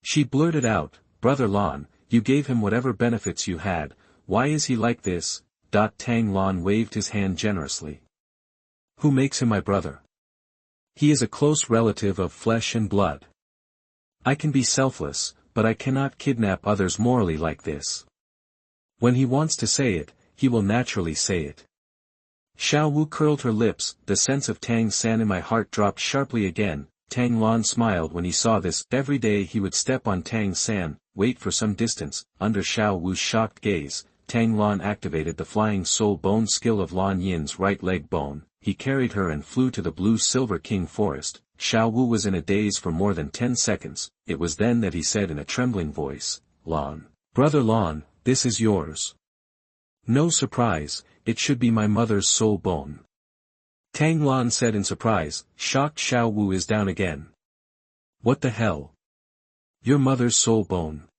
She blurted out, Brother Lan, you gave him whatever benefits you had, why is he like this? Tang Lan waved his hand generously. Who makes him my brother? He is a close relative of flesh and blood. I can be selfless, but I cannot kidnap others morally like this. When he wants to say it, he will naturally say it. Xiao Wu curled her lips, the sense of Tang San in my heart dropped sharply again. Tang Lan smiled when he saw this. Every day he would step on Tang San, wait for some distance. Under Xiao Wu's shocked gaze, Tang Lan activated the flying soul bone skill of Lan Yin's right leg bone. He carried her and flew to the blue-silver king forest. Xiao Wu was in a daze for more than 10 seconds. It was then that he said in a trembling voice, Lan, Brother Lan, this is yours. No surprise, it should be my mother's soul bone. Tang Lan said in surprise. Shocked Xiao Wu is down again. What the hell? Your mother's soul bone.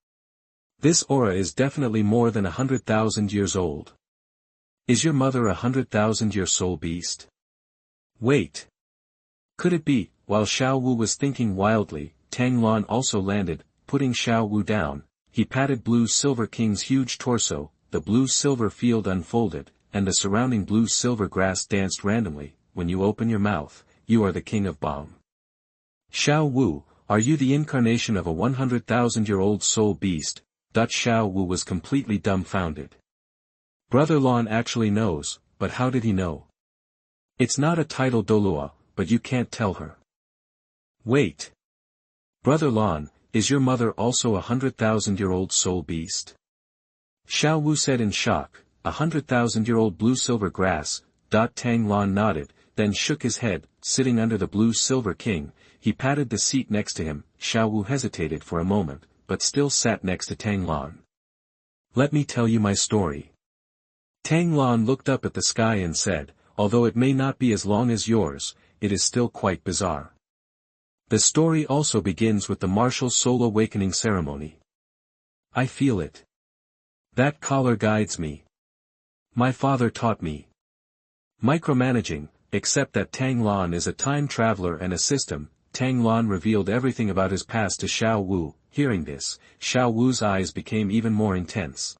This aura is definitely more than 100,000 years old. Is your mother 100,000-year soul beast? Wait. Could it be? While Xiao Wu was thinking wildly, Tang Lan also landed, putting Xiao Wu down. He patted Blue-Silver King's huge torso, the blue-silver field unfolded, and the surrounding blue-silver grass danced randomly. When you open your mouth, you are the king of bomb. Xiao Wu, are you the incarnation of a 100,000-year-old soul beast? Xiao Wu was completely dumbfounded. Brother Lan actually knows, but how did he know? It's not a title Douluo, but you can't tell her. Wait. Brother Lan, is your mother also a 100,000-year-old soul beast? Xiao Wu said in shock, 100,000-year-old blue-silver grass. Tang Lan nodded, then shook his head. Sitting under the blue-silver king, he patted the seat next to him. Xiao Wu hesitated for a moment, but still sat next to Tang Lan. Let me tell you my story. Tang Lan looked up at the sky and said, although it may not be as long as yours, it is still quite bizarre. The story also begins with the martial soul awakening ceremony. I feel it. That collar guides me. My father taught me micromanaging, except that Tang Lan is a time traveler and a system. Tang Lan revealed everything about his past to Xiao Wu. Hearing this, Xiao Wu's eyes became even more intense.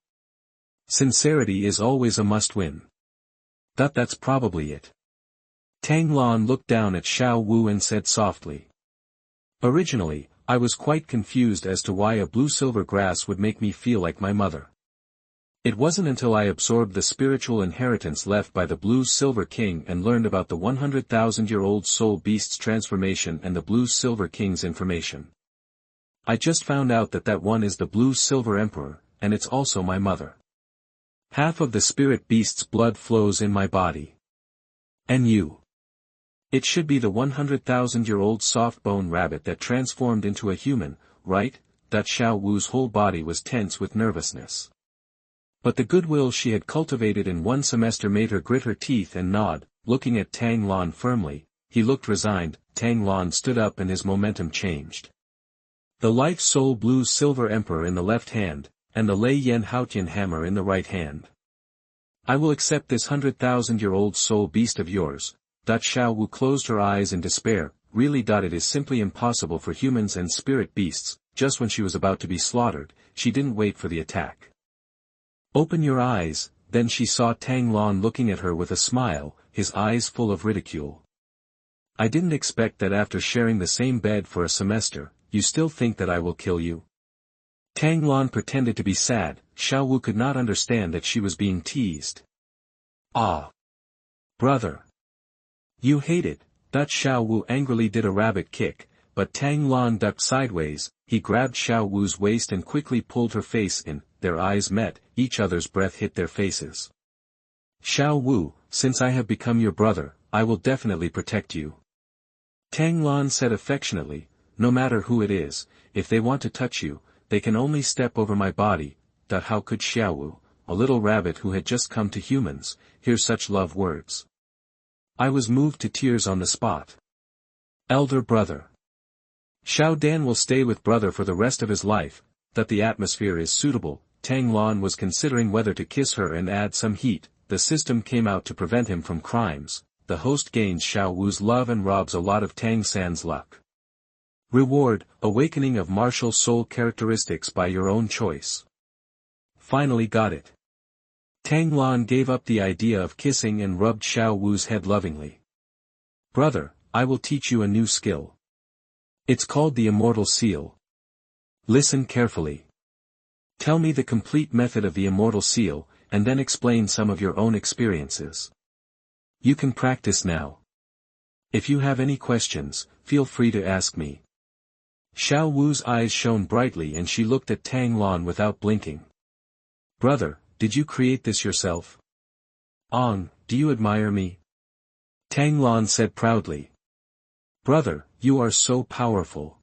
Sincerity is always a must-win. That's probably it. Tang Lan looked down at Xiao Wu and said softly. Originally, I was quite confused as to why a blue-silver grass would make me feel like my mother. It wasn't until I absorbed the spiritual inheritance left by the blue-silver king and learned about the 100,000-year-old soul beast's transformation and the blue-silver king's information. I just found out that one is the blue-silver emperor, and it's also my mother. Half of the spirit beast's blood flows in my body. And you. It should be the 100,000-year-old soft-bone rabbit that transformed into a human, right? Xiao Wu's whole body was tense with nervousness. But the goodwill she had cultivated in one semester made her grit her teeth and nod. Looking at Tang Lan firmly, he looked resigned. Tang Lan stood up and his momentum changed. The life soul blue-silver emperor in the left hand, and the Lei Yen Haotian hammer in the right hand. I will accept this 100,000-year-old soul beast of yours. Xiao Wu closed her eyes in despair. Really? It is simply impossible for humans and spirit beasts. Just when she was about to be slaughtered, she didn't wait for the attack. Open your eyes. Then she saw Tang Lan looking at her with a smile, his eyes full of ridicule. I didn't expect that after sharing the same bed for a semester, you still think that I will kill you. Tang Lan pretended to be sad. Xiao Wu could not understand that she was being teased. Ah! Brother! You hate it. Xiao Wu angrily did a rabbit kick, but Tang Lan ducked sideways. He grabbed Xiao Wu's waist and quickly pulled her face in. Their eyes met, each other's breath hit their faces. Xiao Wu, since I have become your brother, I will definitely protect you. Tang Lan said affectionately, no matter who it is, if they want to touch you, they can only step over my body. How could Xiao Wu, a little rabbit who had just come to humans, hear such love words? I was moved to tears on the spot. Elder brother. Xiao Dan will stay with brother for the rest of his life. That the atmosphere is suitable. Tang Lan was considering whether to kiss her and add some heat. The system came out to prevent him from crimes. The host gains Xiao Wu's love and robs a lot of Tang San's luck. Reward, awakening of martial soul characteristics by your own choice. Finally got it. Tang Lan gave up the idea of kissing and rubbed Xiao Wu's head lovingly. Brother, I will teach you a new skill. It's called the Immortal Seal. Listen carefully. Tell me the complete method of the Immortal Seal, and then explain some of your own experiences. You can practice now. If you have any questions, feel free to ask me. Xiao Wu's eyes shone brightly and she looked at Tang Lan without blinking. Brother, did you create this yourself? Do you admire me? Tang Lan said proudly. Brother, you are so powerful.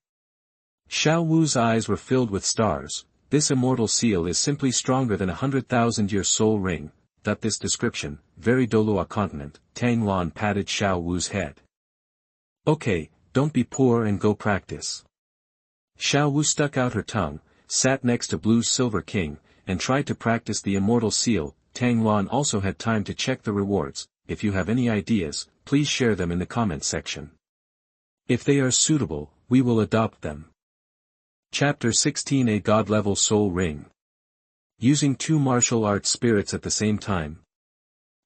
Xiao Wu's eyes were filled with stars. This Immortal Seal is simply stronger than 100,000-year soul ring. This description, very Douluo continent. Tang Lan patted Xiao Wu's head. Okay, don't be poor and go practice. Xiao Wu stuck out her tongue, sat next to Blue Silver King, and tried to practice the Immortal Seal. Tang Lan also had time to check the rewards. If you have any ideas, please share them in the comment section. If they are suitable, we will adopt them. Chapter 16, A God-level soul ring. Using two martial arts spirits at the same time.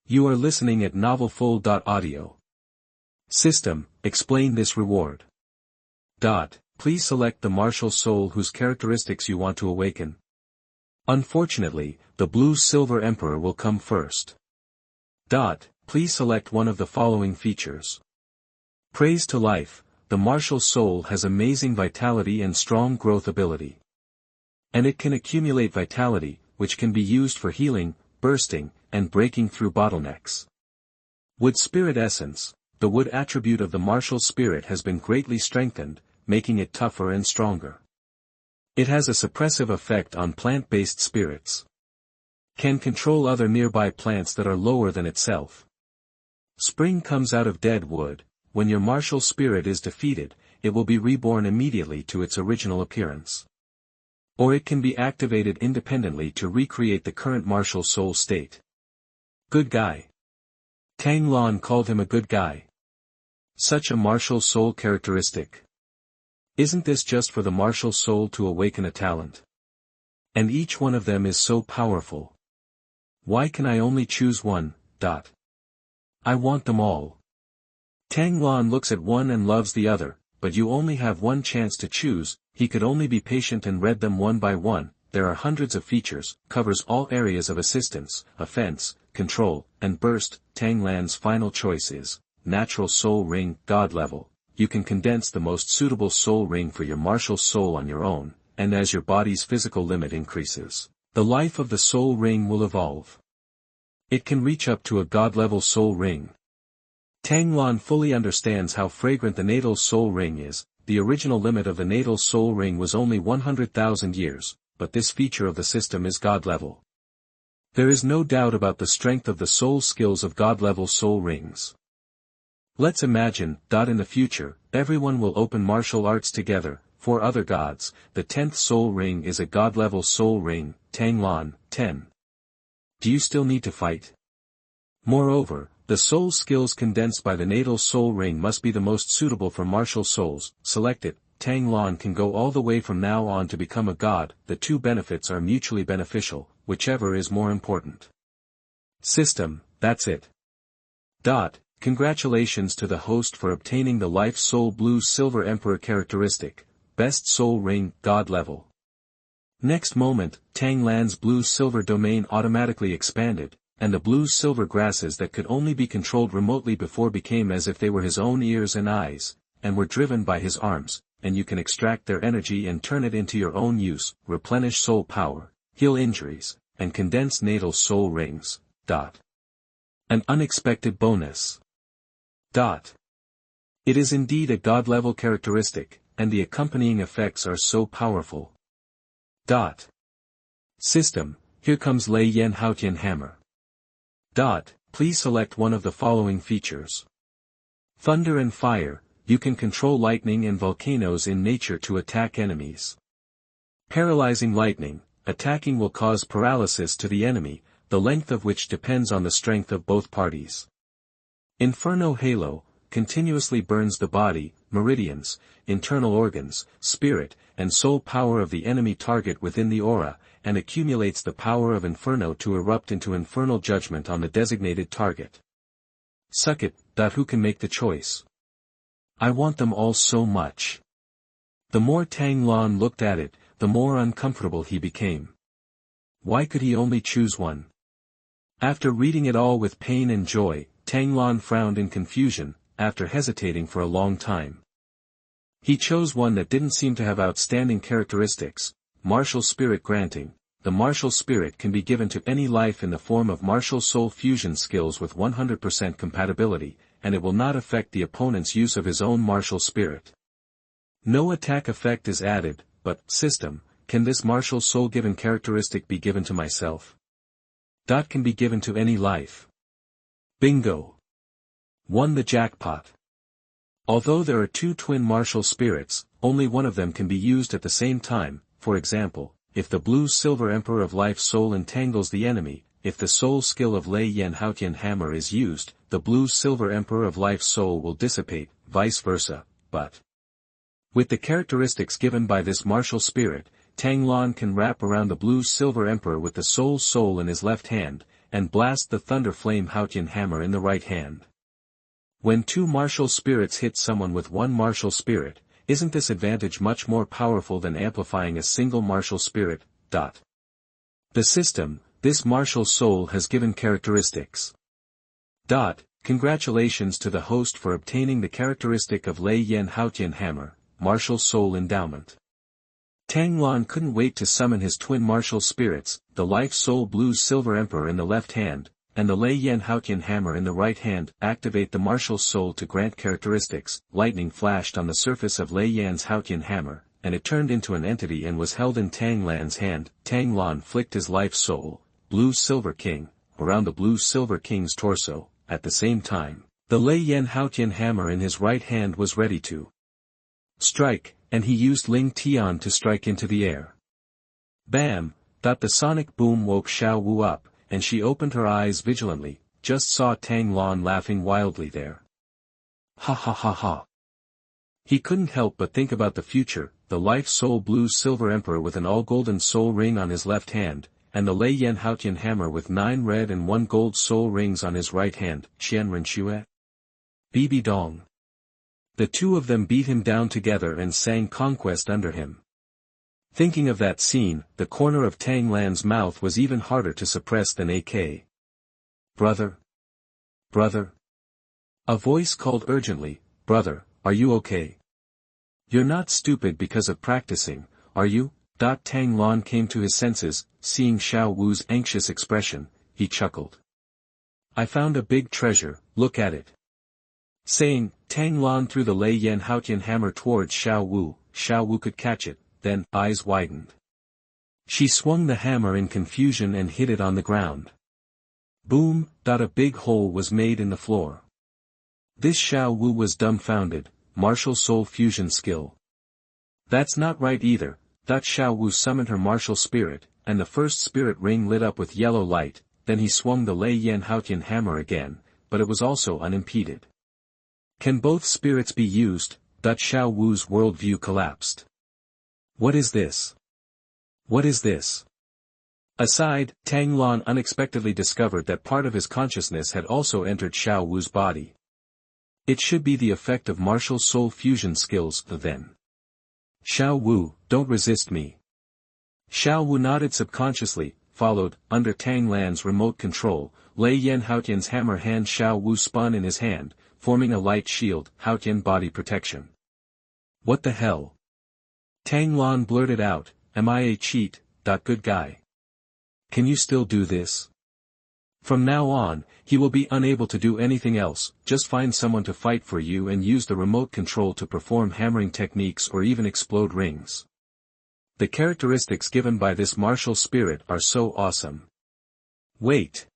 You are listening at novelfull.audio. System, explain this reward. Please select the martial soul whose characteristics you want to awaken. Unfortunately, the Blue-Silver Emperor will come first. Please select one of the following features. Praise to life. The martial soul has amazing vitality and strong growth ability. And it can accumulate vitality, which can be used for healing, bursting, and breaking through bottlenecks. Wood Spirit Essence. The wood attribute of the martial spirit has been greatly strengthened, making it tougher and stronger. It has a suppressive effect on plant-based spirits. Can control other nearby plants that are lower than itself. Spring comes out of dead wood. When your martial spirit is defeated, it will be reborn immediately to its original appearance. Or it can be activated independently to recreate the current martial soul state. Good guy. Tang Lan called him a good guy. Such a martial soul characteristic. Isn't this just for the martial soul to awaken a talent? And each one of them is so powerful. Why can I only choose one? I want them all. Tang Lan looks at one and loves the other, but you only have one chance to choose. He could only be patient and read them one by one. There are hundreds of features, covers all areas of assistance, offense, control, and burst. Tang Lan's final choice is Natural Soul Ring, God level. You can condense the most suitable soul ring for your martial soul on your own, and as your body's physical limit increases, the life of the soul ring will evolve. It can reach up to a God-level soul ring. Tang Lan fully understands how fragrant the natal soul ring is. The original limit of the natal soul ring was only 100,000 years, but this feature of the system is God-level. There is no doubt about the strength of the soul skills of God-level soul rings. Let's imagine, in the future, everyone will open martial arts together, for other gods. The 10th soul ring is a God-level soul ring. Tang Lan, 10. Do you still need to fight? Moreover, the soul skills condensed by the natal soul ring must be the most suitable for martial souls. Select it. Tang Lan can go all the way from now on to become a god. The two benefits are mutually beneficial, whichever is more important. System, that's it. Congratulations to the host for obtaining the Life Soul Blue Silver Emperor characteristic, Best Soul Ring, God level. Next moment, Tang Lan's blue-silver domain automatically expanded, and the blue-silver grasses that could only be controlled remotely before became as if they were his own ears and eyes, and were driven by his arms, and you can extract their energy and turn it into your own use, replenish soul power, heal injuries, and condense natal soul rings. An unexpected bonus. It is indeed a god-level characteristic, and the accompanying effects are so powerful. System, here comes Lei Yan Haotian Hammer. Please select one of the following features. Thunder and fire, you can control lightning and volcanoes in nature to attack enemies. Paralyzing lightning, attacking will cause paralysis to the enemy, the length of which depends on the strength of both parties. Inferno Halo, continuously burns the body, meridians, internal organs, spirit, and soul power of the enemy target within the aura, and accumulates the power of Inferno to erupt into infernal judgment on the designated target. Suck it. Who can make the choice? I want them all so much. The more Tang Lan looked at it, the more uncomfortable he became. Why could he only choose one? After reading it all with pain and joy, Tang Lan frowned in confusion, after hesitating for a long time. He chose one that didn't seem to have outstanding characteristics, martial spirit granting. The martial spirit can be given to any life in the form of martial soul fusion skills with 100% compatibility, and it will not affect the opponent's use of his own martial spirit. No attack effect is added, but, system, can this martial soul given characteristic be given to myself? Can be given to any life. Bingo! Won the jackpot. Although there are two twin martial spirits, only one of them can be used at the same time. For example, if the blue-silver Emperor of Life Soul entangles the enemy, if the soul skill of Lei Yan Haotian Hammer is used, the blue-silver Emperor of Life Soul will dissipate, vice versa, but with the characteristics given by this martial spirit, Tang Lan can wrap around the blue-silver Emperor with the soul in his left hand, and blast the thunder flame Haotian Hammer in the right hand. When two martial spirits hit someone with one martial spirit, isn't this advantage much more powerful than amplifying a single martial spirit? The system, this martial soul has given characteristics. Congratulations to the host for obtaining the characteristic of Lei Yan Haotian Hammer, martial soul endowment. Tang Lan couldn't wait to summon his twin martial spirits, the life-soul blue-silver Emperor in the left hand, and the Lei Yan Haotian Hammer in the right hand. Activate the martial soul to grant characteristics. Lightning flashed on the surface of Lei Yan's Haotian Hammer, and it turned into an entity and was held in Tang Lan's hand. Tang Lan flicked his life-soul, blue-silver king, around the blue-silver king's torso. At the same time, the Lei Yan Haotian Hammer in his right hand was ready to strike, and he used Ling Tian to strike into the air. Bam! The sonic boom woke Xiao Wu up, and she opened her eyes vigilantly, just saw Tang Lan laughing wildly there. Ha ha ha ha. He couldn't help but think about the future, the life-soul blue-silver Emperor with an all-golden soul ring on his left hand, and the Lei Yan Haotian Hammer with 9 red and 1 gold soul rings on his right hand. Qian Ren Xue. Bibi Dong. The two of them beat him down together and sang Conquest under him. Thinking of that scene, the corner of Tang Lan's mouth was even harder to suppress than AK. Brother? Brother? A voice called urgently, Brother, are you okay? You're not stupid because of practicing, are you? Tang Lan came to his senses, seeing Xiao Wu's anxious expression, he chuckled. I found a big treasure, look at it. Saying, Tang Lan threw the Lei Yan Haotian Hammer towards Xiao Wu. Xiao Wu could catch it, then, eyes widened. She swung the hammer in confusion and hit it on the ground. Boom! A big hole was made in the floor. This Xiao Wu was dumbfounded, martial soul fusion skill. That's not right either. Xiao Wu summoned her martial spirit, and the first spirit ring lit up with yellow light, then he swung the Lei Yan Haotian Hammer again, but it was also unimpeded. Can both spirits be used? Xiao Wu's worldview collapsed. What is this? What is this? Aside, Tang Lan unexpectedly discovered that part of his consciousness had also entered Xiao Wu's body. It should be the effect of martial soul fusion skills, then. Xiao Wu, don't resist me. Xiao Wu nodded subconsciously, followed, under Tang Lan's remote control, Lei Yan Haotian's hammer hand. Xiao Wu spun in his hand, forming a light shield, Haotian body protection. What the hell? Tang Lan blurted out, am I a cheat, good guy? Can you still do this? From now on, he will be unable to do anything else, just find someone to fight for you and use the remote control to perform hammering techniques or even explode rings. The characteristics given by this martial spirit are so awesome. Wait.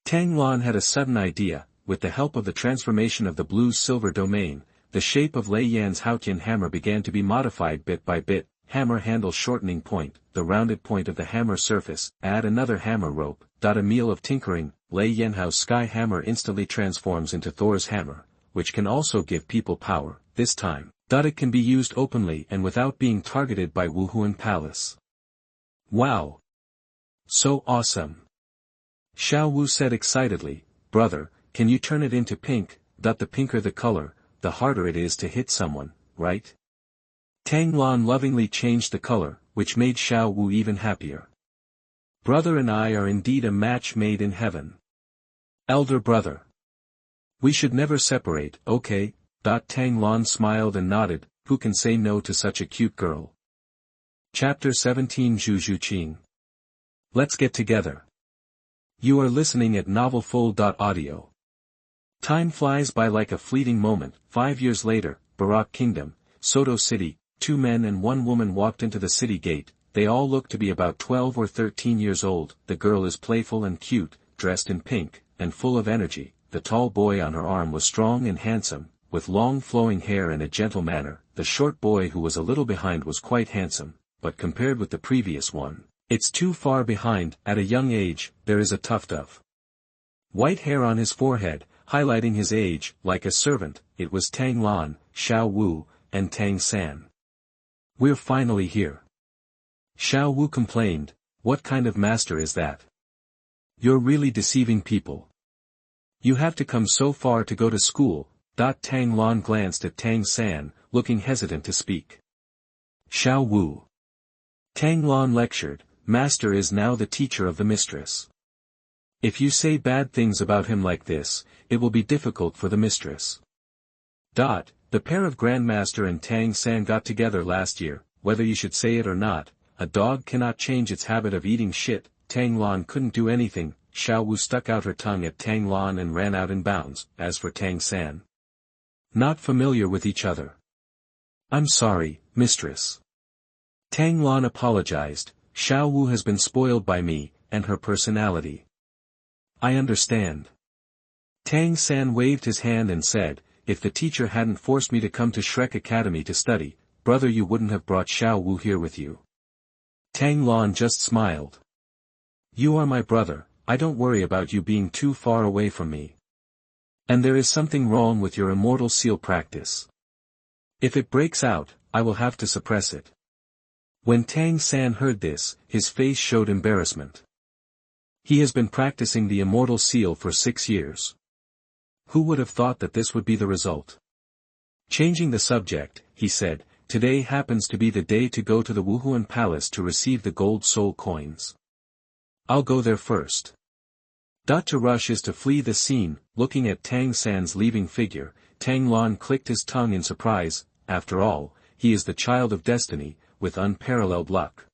Tang Lan had a sudden idea. With the help of the transformation of the blue-silver domain, the shape of Lei Yan's Haotian hammer began to be modified bit by bit. Hammer handle shortening point, the rounded point of the hammer surface, add another hammer rope. A meal of tinkering, Lei Yanhao's sky hammer instantly transforms into Thor's hammer, which can also give people power. This time, it can be used openly and without being targeted by Wuhuan Palace. Wow! So awesome! Xiao Wu said excitedly, brother, can you turn it into pink? The pinker the color, the harder it is to hit someone, right? Tang Lan lovingly changed the color, which made Xiao Wu even happier. Brother and I are indeed a match made in heaven. Elder brother. We should never separate, okay? Tang Lan smiled and nodded, who can say no to such a cute girl? Chapter 17 Zhu Zhuqing. Let's get together. You are listening at novelfull.audio. Time flies by like a fleeting moment. 5 years later, Barak Kingdom, Soto City, 2 men and 1 woman walked into the city gate. They all look to be about 12 or 13 years old. The girl is playful and cute, dressed in pink, and full of energy. The tall boy on her arm was strong and handsome, with long flowing hair and a gentle manner. The short boy who was a little behind was quite handsome, but compared with the previous one, it's too far behind. At a young age, there is a tuft of white hair on his forehead, highlighting his age. Like a servant, it was Tang Lan, Xiao Wu, and Tang San. We're finally here. Xiao Wu complained, what kind of master is that? You're really deceiving people. You have to come so far to go to school. Tang Lan glanced at Tang San, looking hesitant to speak. Xiao Wu. Tang Lan lectured, master is now the teacher of the mistress. If you say bad things about him like this, it will be difficult for the mistress. The pair of Grandmaster and Tang San got together last year. Whether you should say it or not, a dog cannot change its habit of eating shit. Tang Lan couldn't do anything. Xiao Wu stuck out her tongue at Tang Lan and ran out in bounds. As for Tang San, not familiar with each other. I'm sorry, mistress. Tang Lan apologized. Xiao Wu has been spoiled by me, and her personality. I understand. Tang San waved his hand and said, if the teacher hadn't forced me to come to Shrek Academy to study, brother, you wouldn't have brought Xiao Wu here with you. Tang Lan just smiled. You are my brother, I don't worry about you being too far away from me. And there is something wrong with your Immortal Seal practice. If it breaks out, I will have to suppress it. When Tang San heard this, his face showed embarrassment. He has been practicing the Immortal Seal for 6 years. Who would have thought that this would be the result? Changing the subject, he said, today happens to be the day to go to the Wuhuan Palace to receive the gold soul coins. I'll go there first. To rush is to flee the scene. Looking at Tang San's leaving figure, Tang Lan clicked his tongue in surprise. After all, he is the child of destiny, with unparalleled luck.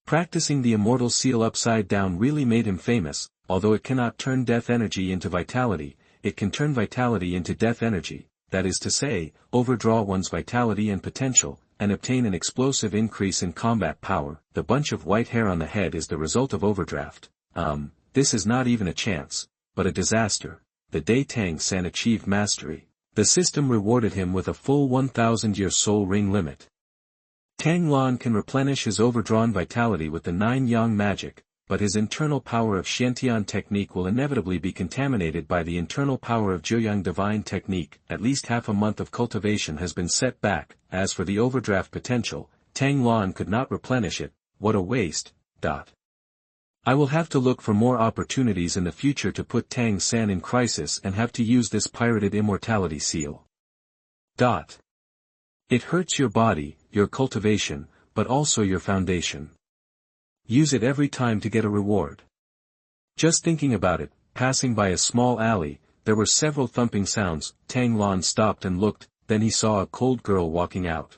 Practicing the Immortal Seal upside down really made him famous. Although it cannot turn death energy into vitality, it can turn vitality into death energy, that is to say, overdraw one's vitality and potential, and obtain an explosive increase in combat power. The bunch of white hair on the head is the result of overdraft. This is not even a chance, but a disaster. The day Tang San achieved mastery, the system rewarded him with a full 1,000-year soul ring limit. Tang Lan can replenish his overdrawn vitality with the 9 Yang magic, but his internal power of Xiantian technique will inevitably be contaminated by the internal power of Zhuoyang divine technique. At least half a month of cultivation has been set back. As for the overdraft potential, Tang Lan could not replenish it. What a waste. I will have to look for more opportunities in the future to put Tang San in crisis and have to use this pirated immortality seal. It hurts your body, your cultivation, but also your foundation. Use it every time to get a reward. Just thinking about it, passing by a small alley, there were several thumping sounds. Tang Lan stopped and looked. then he saw a cold girl walking out.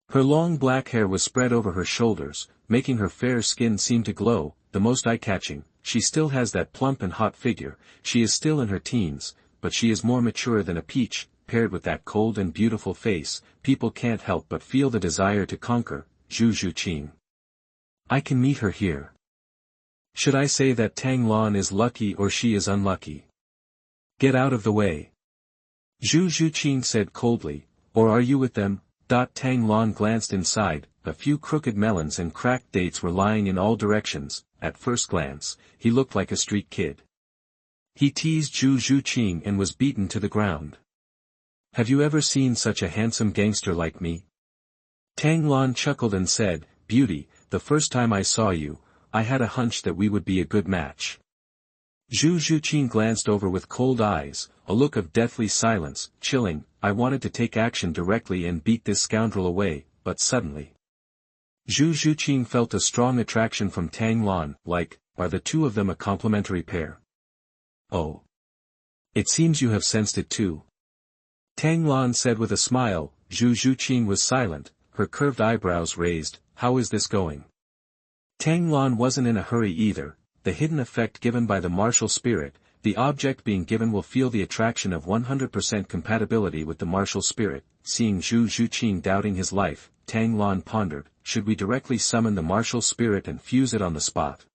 Her long black hair was spread over her shoulders, making her fair skin seem to glow, the most eye-catching. She still has that plump and hot figure, she is still in her teens, but she is more mature than a peach, paired with that cold and beautiful face, people can't help but feel the desire to conquer, Zhu Zhuqing. I can meet her here. Should I say that Tang Lan is lucky or she is unlucky? Get out of the way. Zhu Zhuqing said coldly, or are you with them? Tang Lan glanced inside, a few crooked melons and cracked dates were lying in all directions. At first glance, he looked like a street kid. He teased Zhu Zhuqing and was beaten to the ground. Have you ever seen such a handsome gangster like me? Tang Lan chuckled and said, Beauty, the first time I saw you, I had a hunch that we would be a good match. Zhu Zhuqing glanced over with cold eyes, a look of deathly silence, chilling. I wanted to take action directly and beat this scoundrel away, but suddenly. Zhu Zhuqing felt a strong attraction from Tang Lan, are the two of them a complementary pair? Oh. It seems you have sensed it too. Tang Lan said with a smile. Zhu Zhuqing was silent, her curved eyebrows raised. How is this going? Tang Lan wasn't in a hurry either, the hidden effect given by the martial spirit, the object being given will feel the attraction of 100% compatibility with the martial spirit. Seeing Zhu Zhuqing doubting his life, Tang Lan pondered, should we directly summon the martial spirit and fuse it on the spot?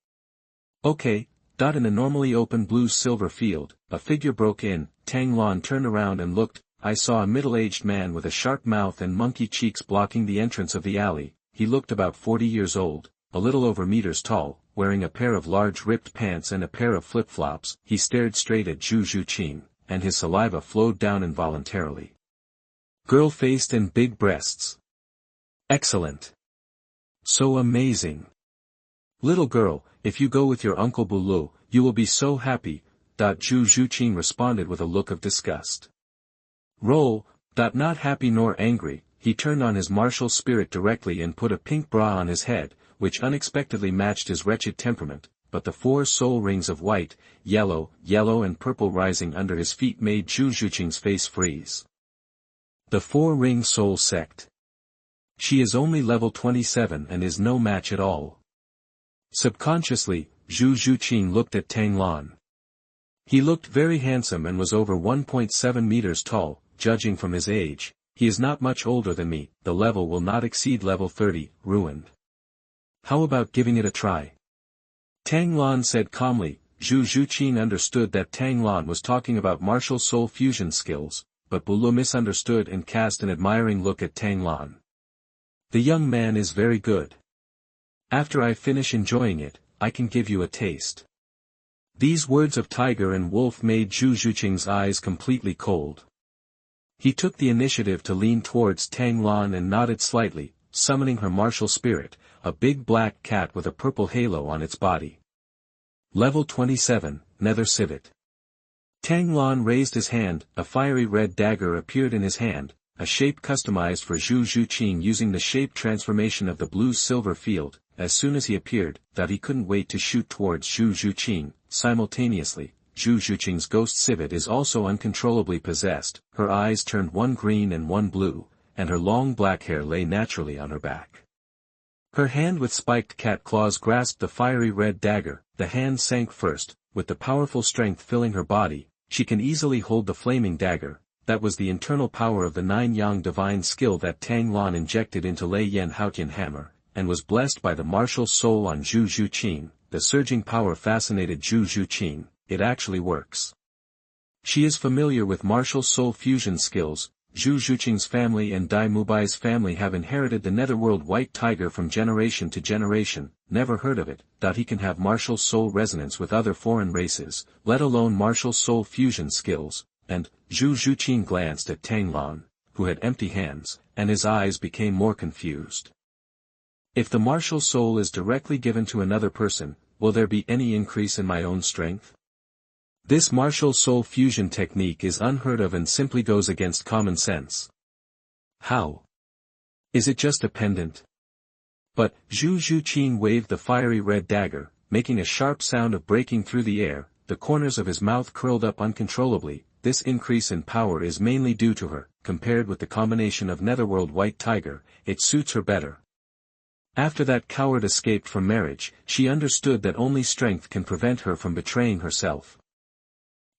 Okay. In a normally open blue-silver field, a figure broke in. Tang Lan turned around and looked. I saw a middle-aged man with a sharp mouth and monkey cheeks blocking the entrance of the alley. He looked about 40 years old, a little over meters tall, wearing a pair of large ripped pants and a pair of flip-flops. He stared straight at Zhu Zhuqing, and his saliva flowed down involuntarily. Girl-faced and big breasts. Excellent. So amazing. Little girl, if you go with your uncle Douluo, you will be so happy. Zhu Zhuqing responded with a look of disgust. Roll. Not happy nor angry, he turned on his martial spirit directly and put a pink bra on his head, which unexpectedly matched his wretched temperament, but the 4 soul rings of white, yellow, and purple rising under his feet made Zhu Zhuqing's face freeze. The 4-ring soul sect. She is only level 27 and is no match at all. Subconsciously, Zhu Zhuqing looked at Tang Lan. He looked very handsome and was over 1.7 meters tall, judging from his age. He is not much older than me, the level will not exceed level 30, ruined. How about giving it a try? Tang Lan said calmly. Zhu Zhuqing understood that Tang Lan was talking about martial soul fusion skills, but Douluo misunderstood and cast an admiring look at Tang Lan. The young man is very good. After I finish enjoying it, I can give you a taste. These words of tiger and wolf made Zhu Zhuqing's eyes completely cold. He took the initiative to lean towards Tang Lan and nodded slightly, summoning her martial spirit, a big black cat with a purple halo on its body. Level 27, Nether Civet. Tang Lan raised his hand, a fiery red dagger appeared in his hand, a shape customized for Zhu Zhuqing using the shape transformation of the blue-silver field. As soon as he appeared, he couldn't wait to shoot towards Zhu Zhuqing. Simultaneously, Zhu Zhuqing's ghost civet is also uncontrollably possessed, her eyes turned one green and one blue, and her long black hair lay naturally on her back. Her hand with spiked cat claws grasped the fiery red dagger, the hand sank first, with the powerful strength filling her body. She can easily hold the flaming dagger. That was the internal power of the 9-yang divine skill that Tang Lan injected into Lei Yan Haotian hammer, and was blessed by the martial soul on Zhu Zhuqing. The surging power fascinated Zhu Zhuqing. It actually works. She is familiar with martial soul fusion skills. Zhu Zhuqing's family and Dai Mubai's family have inherited the netherworld white tiger from generation to generation. Never heard of it. He can have martial soul resonance with other foreign races, let alone martial soul fusion skills. And Zhu Zhuqing glanced at Tang Lan, who had empty hands, and his eyes became more confused. If the martial soul is directly given to another person, will there be any increase in my own strength? This martial soul fusion technique is unheard of and simply goes against common sense. How? Is it just a pendant? But Zhu Zhuqing waved the fiery red dagger, making a sharp sound of breaking through the air. The corners of his mouth curled up uncontrollably. this increase in power is mainly due to her. Compared with the combination of Netherworld White Tiger, it suits her better. After that coward escaped from marriage, she understood that only strength can prevent her from betraying herself.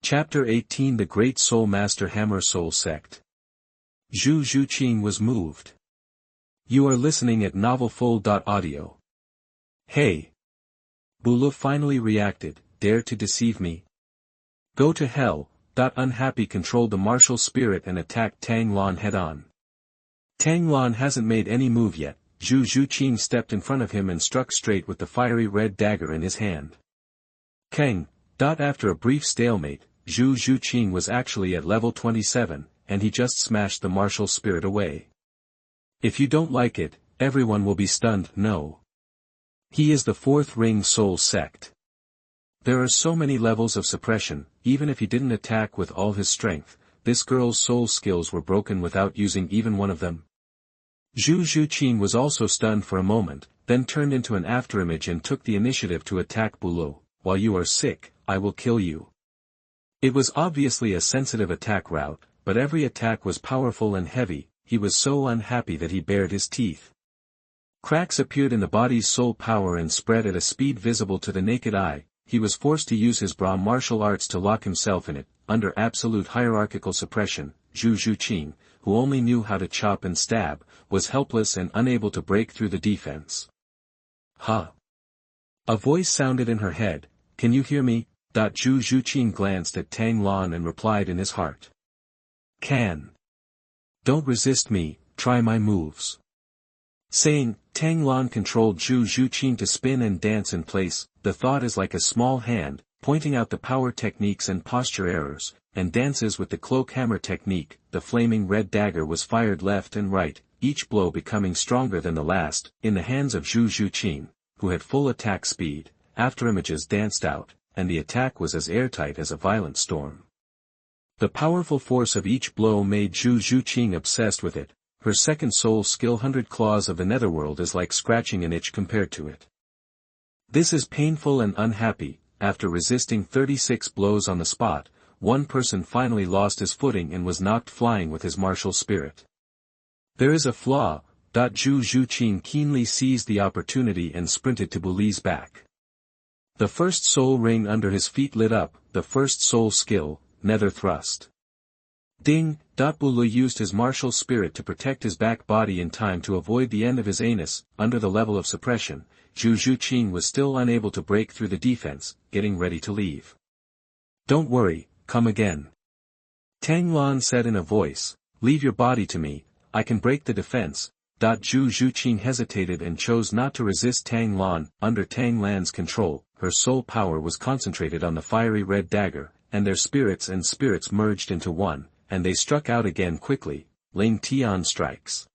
Chapter 18 The Great Soul Master Hammer Soul Sect. Zhu Zhuqing was moved. You are listening at novelfull.audio. Hey! Douluo finally reacted. Dare to deceive me? Go to hell. Unhappy controlled the martial spirit and attacked Tang Lan head-on. Tang Lan hasn't made any move yet. Zhu Zhuqing stepped in front of him and struck straight with the fiery red dagger in his hand. Kang. After a brief stalemate, Zhu Zhuqing was actually at level 27, and he just smashed the martial spirit away. If you don't like it, everyone will be stunned. No. He is the fourth ring soul sect. There are so many levels of suppression. Even if he didn't attack with all his strength, this girl's soul skills were broken without using even one of them. Zhu Zhuqing was also stunned for a moment, then turned into an afterimage and took the initiative to attack Douluo. While you are sick, I will kill you. It was obviously a sensitive attack route, but every attack was powerful and heavy. He was so unhappy that he bared his teeth. Cracks appeared in the body's soul power and spread at a speed visible to the naked eye. He was forced to use his Bra martial arts to lock himself in it. Under absolute hierarchical suppression, Zhu Zhuqing, who only knew how to chop and stab, was helpless and unable to break through the defense. Ha! A voice sounded in her head. Can you hear me? Zhu Zhuqing glanced at Tang Lan and replied in his heart. Can. Don't resist me, try my moves. Saying, Tang Lan controlled Zhu Zhuqing to spin and dance in place. The thought is like a small hand, pointing out the power techniques and posture errors, and dances with the cloak hammer technique. The flaming red dagger was fired left and right, each blow becoming stronger than the last. In the hands of Zhu Zhuqing, who had full attack speed, afterimages danced out, and the attack was as airtight as a violent storm. The powerful force of each blow made Zhu Zhuqing obsessed with it. Her second soul skill 100 Claws of the Netherworld is like scratching an itch compared to it. This is painful and unhappy. After resisting 36 blows on the spot, one person finally lost his footing and was knocked flying with his martial spirit. There is a flaw. Zhu Zhuqing keenly seized the opportunity and sprinted to Douluo's back. The first soul ring under his feet lit up. The first soul skill, Nether Thrust. Ding! Douluo used his martial spirit to protect his back body in time to avoid the end of his anus. Under the level of suppression, Zhu Zhuqing was still unable to break through the defense, getting ready to leave. Don't worry, come again. Tang Lan said in a voice, leave your body to me, I can break the defense. Zhu Zhuqing hesitated and chose not to resist Tang Lan. Under Tang Lan's control, her soul power was concentrated on the fiery red dagger, and their spirits merged into one, and they struck out again quickly. Ling Tian strikes.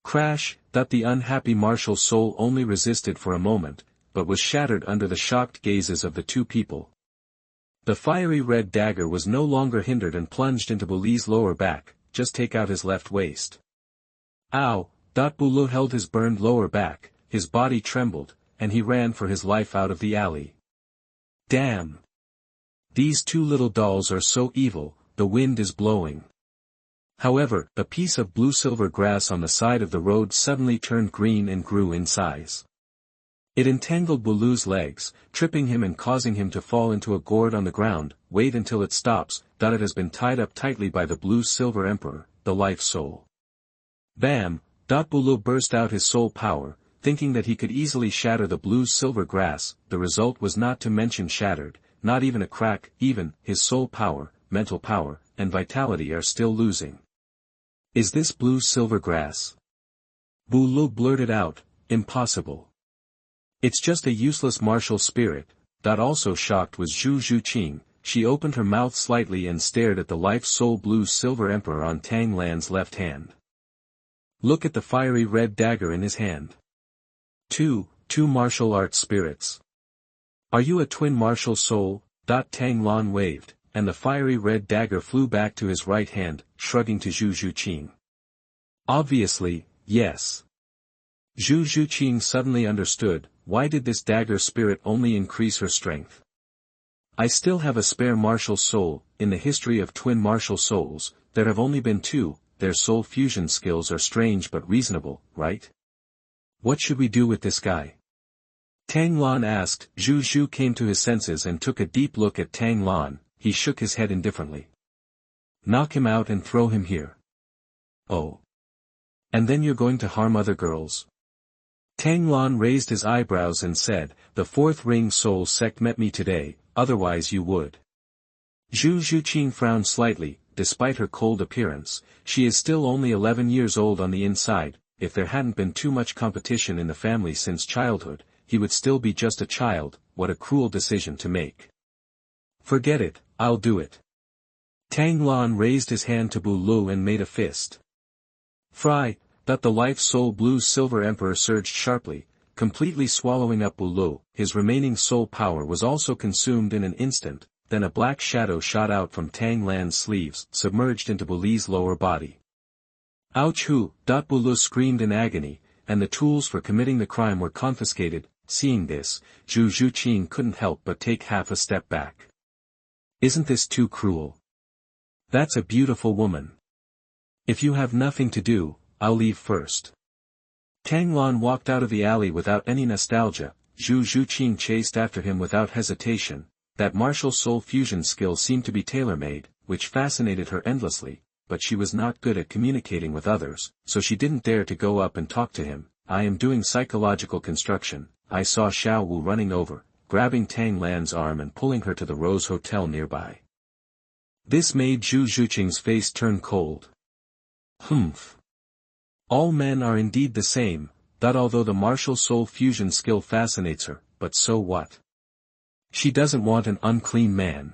Crash! The unhappy martial soul only resisted for a moment, but was shattered under the shocked gazes of the two people. The fiery red dagger was no longer hindered and plunged into Douluo's lower back. Just take out his left waist. Ow! Douluo held his burned lower back, his body trembled, and he ran for his life out of the alley. Damn! These two little dolls are so evil. The wind is blowing. However, a piece of blue-silver grass on the side of the road suddenly turned green and grew in size. It entangled Douluo's legs, tripping him and causing him to fall into a gourd on the ground. Wait until it stops. It has been tied up tightly by the blue-silver emperor, the life soul. Bam! Douluo burst out his soul power, thinking that he could easily shatter the blue-silver grass. The result was not to mention shattered, not even a crack. Even his soul power, mental power, and vitality are still losing. Is this blue-silver grass? Douluo blurted out, impossible. It's just a useless martial spirit. Also shocked was Zhu Zhuqing. She opened her mouth slightly and stared at the life-soul blue-silver emperor on Tang Lan's left hand. Look at the fiery red dagger in his hand. Two martial arts spirits. Are you a twin martial soul? Tang Lan waved, and the fiery red dagger flew back to his right hand, shrugging to Zhu Zhuqing. Obviously, yes. Zhu Zhuqing suddenly understood, why did this dagger spirit only increase her strength? I still have a spare martial soul. In the history of twin martial souls, there have only been two. Their soul fusion skills are strange but reasonable, right? What should we do with this guy? Tang Lan asked. Zhu Zhu came to his senses and took a deep look at Tang Lan. He shook his head indifferently. Knock him out and throw him here. Oh. And then you're going to harm other girls? Tang Lan raised his eyebrows and said, the fourth ring soul sect met me today, otherwise you would. Zhu Zhuqing frowned slightly. Despite her cold appearance, she is still only 11 years old on the inside. If there hadn't been too much competition in the family since childhood, he would still be just a child. What a cruel decision to make. Forget it, I'll do it. Tang Lan raised his hand to Douluo and made a fist. Fry, that the life soul blue-silver emperor surged sharply, completely swallowing up Douluo. His remaining soul power was also consumed in an instant. Then a black shadow shot out from Tang Lan's sleeves, submerged into Douluo's lower body. Ouch! Douluo screamed in agony, and the tools for committing the crime were confiscated. Seeing this, Zhu Zhuqing couldn't help but take half a step back. Isn't this too cruel? That's a beautiful woman. If you have nothing to do, I'll leave first. Tang Lan walked out of the alley without any nostalgia. Zhu Zhuqing chased after him without hesitation. That martial soul fusion skill seemed to be tailor-made, which fascinated her endlessly, but she was not good at communicating with others, so she didn't dare to go up and talk to him. I am doing psychological construction. I saw Xiao Wu running over, grabbing Tang Lan's arm and pulling her to the Rose Hotel nearby. This made Zhu Zhuqing's face turn cold. Humph. All men are indeed the same, that although the martial soul fusion skill fascinates her, but so what? She doesn't want an unclean man.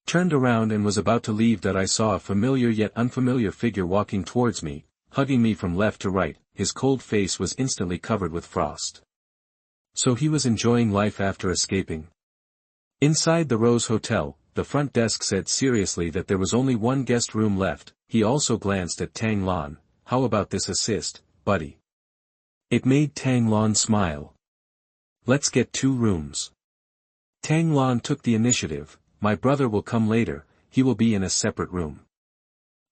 Turned around and was about to leave that I saw a familiar yet unfamiliar figure walking towards me, hugging me from left to right. His cold face was instantly covered with frost. So he was enjoying life after escaping. Inside the Rose Hotel, the front desk said seriously that there was only one guest room left. He also glanced at Tang Lan. How about this assist, buddy? It made Tang Lan smile. Let's get 2 rooms. Tang Lan took the initiative. My brother will come later, he will be in a separate room.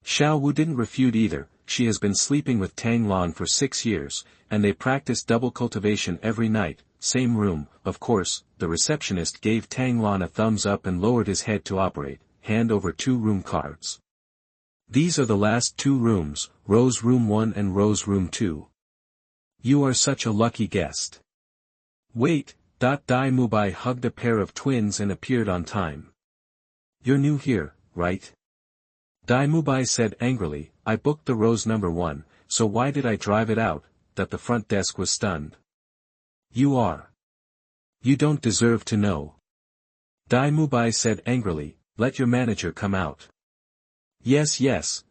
Xiao Wu didn't refute either. She has been sleeping with Tang Lan for 6 years, and they practice double cultivation every night. Same room, of course. The receptionist gave Tang Lan a thumbs up and lowered his head to operate. Hand over 2 room cards. These are the last 2 rooms, Rose Room 1 and Rose Room 2. You are such a lucky guest. Wait. Dai Mubai hugged a pair of twins and appeared on time. You're new here, right? Dai Mubai said angrily. I booked the Rose number 1, so why did I drive it out? That the front desk was stunned. You are. You don't deserve to know. Dai Mubai said angrily. Let your manager come out. Yes.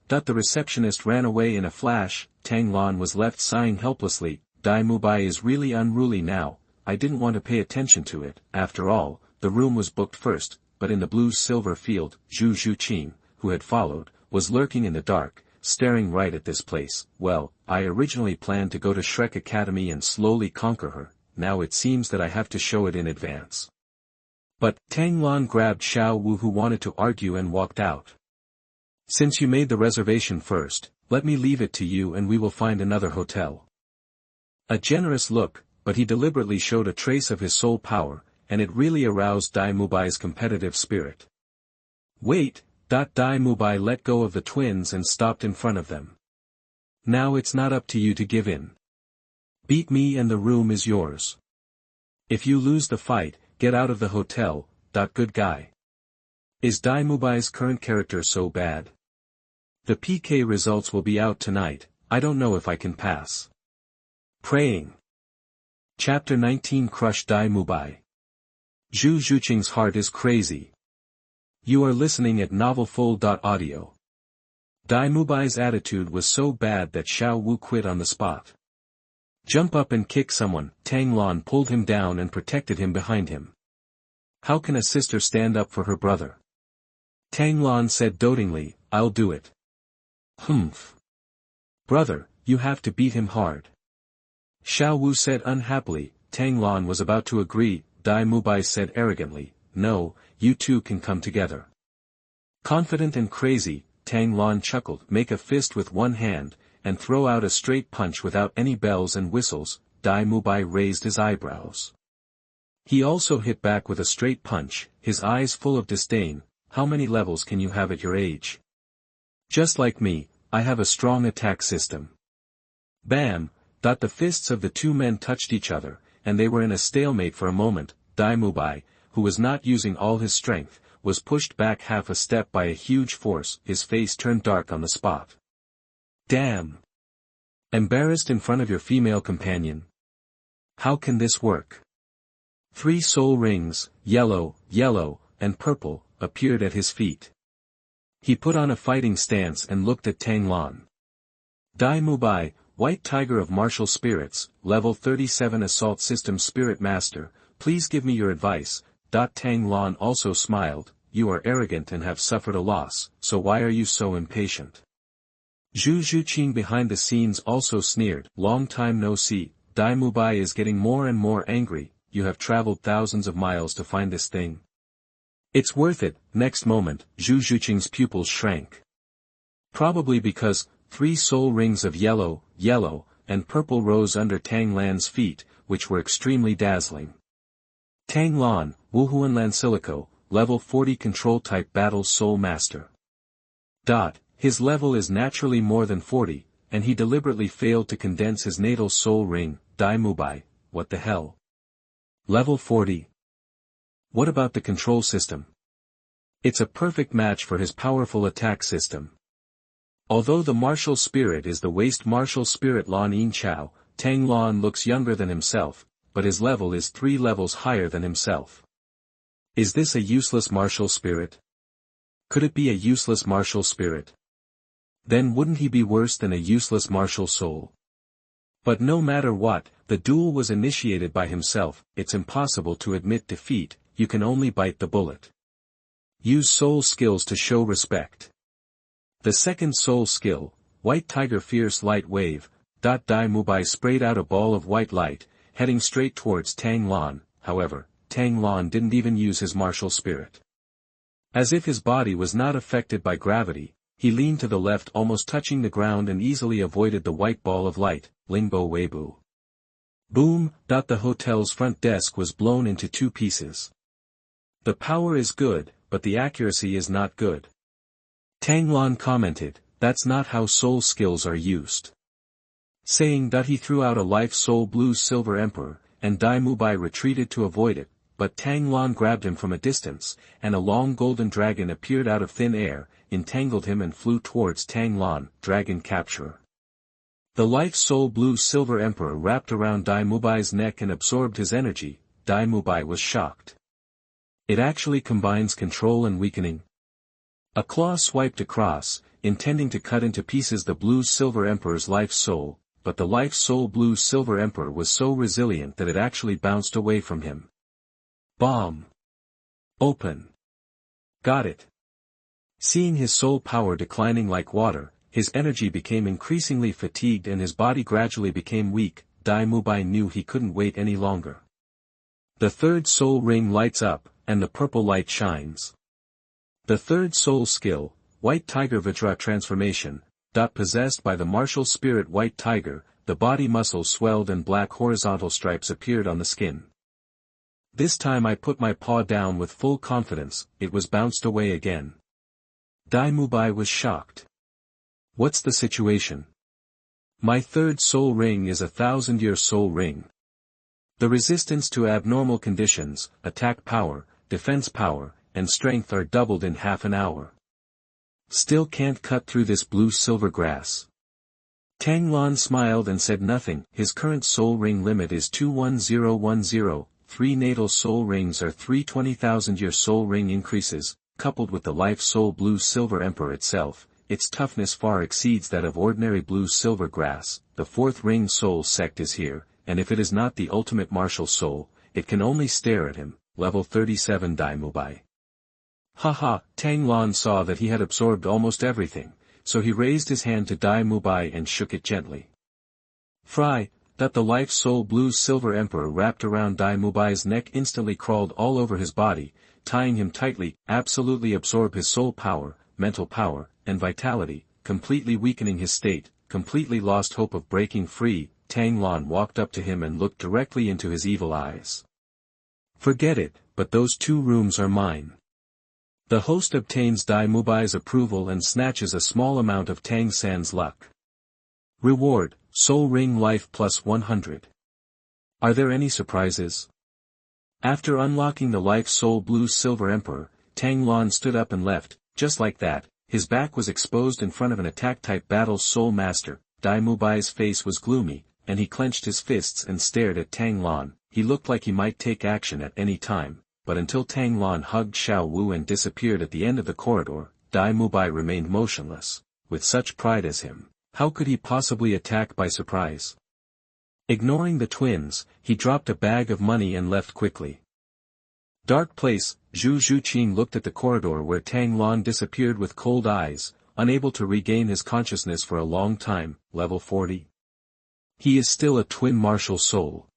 The receptionist ran away in a flash. Tang Lan was left sighing helplessly. Dai Mubai is really unruly now. I didn't want to pay attention to it. After all, the room was booked first, but in the blue-silver field, Zhu Zhuqing, who had followed, was lurking in the dark, staring right at this place. Well, I originally planned to go to Shrek Academy and slowly conquer her. Now it seems that I have to show it in advance. But, Tang Lan grabbed Xiao Wu who wanted to argue and walked out. Since you made the reservation first, let me leave it to you and we will find another hotel. A generous look, but he deliberately showed a trace of his soul power, and it really aroused Dai Mubai's competitive spirit. Wait. Dai Mubai let go of the twins and stopped in front of them. Now it's not up to you to give in. Beat me and the room is yours. If you lose the fight, get out of the hotel. Good guy. Is Dai Mubai's current character so bad? The PK results will be out tonight. I don't know if I can pass. Praying. Chapter 19 Crush Dai Mubai. Zhu Zhuqing's heart is crazy. You are listening at novelfull.audio. Dai Mubai's attitude was so bad that Xiao Wu quit on the spot. Jump up and kick someone. Tang Lan pulled him down and protected him behind him. How can a sister stand up for her brother? Tang Lan said dotingly, I'll do it. Humph. Brother, you have to beat him hard. Xiao Wu said unhappily. Tang Lan was about to agree. Dai Mubai said arrogantly, no, you two can come together. Confident and crazy, Tang Lan chuckled. Make a fist with one hand, and throw out a straight punch without any bells and whistles. Dai Mubai raised his eyebrows. He also hit back with a straight punch, his eyes full of disdain. How many levels can you have at your age? Just like me, I have a strong attack system. Bam! The fists of the two men touched each other, and they were in a stalemate for a moment. Dai Mubai, who was not using all his strength, was pushed back half a step by a huge force. His face turned dark on the spot. Damn! Embarrassed in front of your female companion? How can this work? 3 soul rings, yellow, and purple, appeared at his feet. He put on a fighting stance and looked at Tang Lan. Dai Mubai, White Tiger of Martial Spirits, Level 37 Assault System Spirit Master, please give me your advice. Tang Lan also smiled. You are arrogant and have suffered a loss, so why are you so impatient? Zhu Zhuqing behind the scenes also sneered. Long time no see. Dai Mubai is getting more and more angry. You have traveled thousands of miles to find this thing. It's worth it. Next moment, Zhu Zhuqing's pupils shrank. Probably because 3 soul rings of yellow, and purple rose under Tang Lan's feet, which were extremely dazzling. Tang Lan, Wuhuanlan Silico, Level 40 Control Type Battle Soul Master. His level is naturally more than 40, and he deliberately failed to condense his natal soul ring. Dai Mubai, what the hell? Level 40. What about the control system? It's a perfect match for his powerful attack system. Although the martial spirit is the waste martial spirit Lan Yin Chao, Tang Lan looks younger than himself, but his level is 3 levels higher than himself. Is this a useless martial spirit? Could it be a useless martial spirit? Then wouldn't he be worse than a useless martial soul? But no matter what, the duel was initiated by himself. It's impossible to admit defeat, you can only bite the bullet. Use soul skills to show respect. The second soul skill, White Tiger Fierce Light Wave. Dai Mubai sprayed out a ball of white light, heading straight towards Tang Lan. However, Tang Lan didn't even use his martial spirit. As if his body was not affected by gravity, he leaned to the left, almost touching the ground, and easily avoided the white ball of light. Lingbo Weibu. Boom! The hotel's front desk was blown into 2 pieces. The power is good, but the accuracy is not good. Tang Lan commented, that's not how soul skills are used. Saying that, he threw out a life soul blue silver emperor, and Dai Mubai retreated to avoid it, but Tang Lan grabbed him from a distance, and a long golden dragon appeared out of thin air, entangled him and flew towards Tang Lan. Dragon capturer. The life soul blue silver emperor wrapped around Dai Mubai's neck and absorbed his energy. Dai Mubai was shocked. It actually combines control and weakening. A claw swiped across, intending to cut into pieces the blue silver emperor's life soul, but the life soul blue silver emperor was so resilient that it actually bounced away from him. Bomb. Open. Got it. Seeing his soul power declining like water, his energy became increasingly fatigued and his body gradually became weak. Dai Mubai knew he couldn't wait any longer. The third soul ring lights up, and the purple light shines. The third soul skill, White Tiger Vajra Transformation. Possessed by the martial spirit White Tiger, the body muscles swelled and black horizontal stripes appeared on the skin. This time I put my paw down with full confidence. It was bounced away again. Dai Mubai was shocked. What's the situation? My third soul ring is a 1000-year soul ring. The resistance to abnormal conditions, attack power, defense power, and strength are doubled in half an hour. Still can't cut through this blue-silver grass. Tang Lan smiled and said nothing. His current soul ring limit is 21010, 3 natal soul rings are 3 20,000-year soul ring increases, coupled with the life soul blue-silver emperor itself. Its toughness far exceeds that of ordinary blue-silver grass. The 4th ring soul sect is here, and if it is not the ultimate martial soul, it can only stare at him. Level 37 Dai Mubai. Haha, Tang Lan saw that he had absorbed almost everything, so he raised his hand to Dai Mubai and shook it gently. Fry, That the life soul blue silver emperor wrapped around Dai Mubai's neck instantly crawled all over his body, tying him tightly, absolutely absorb his soul power, mental power, and vitality, completely weakening his state, completely lost hope of breaking free. Tang Lan walked up to him and looked directly into his evil eyes. Forget it, but those 2 rooms are mine. The host obtains Dai Mubai's approval and snatches a small amount of Tang San's luck. Reward, Soul Ring Life plus 100. Are there any surprises? After unlocking the Life Soul Blue Silver Emperor, Tang Lan stood up and left. Just like that, his back was exposed in front of an attack-type battle Soul Master. Dai Mubai's face was gloomy, and he clenched his fists and stared at Tang Lan. He looked like he might take action at any time, but until Tang Lan hugged Xiao Wu and disappeared at the end of the corridor, Dai Mubai remained motionless. With such pride as him, how could he possibly attack by surprise? Ignoring the twins, he dropped a bag of money and left quickly. Dark place. Zhu Zhuqing looked at the corridor where Tang Lan disappeared with cold eyes, unable to regain his consciousness for a long time. Level 40. He is still a twin martial soul.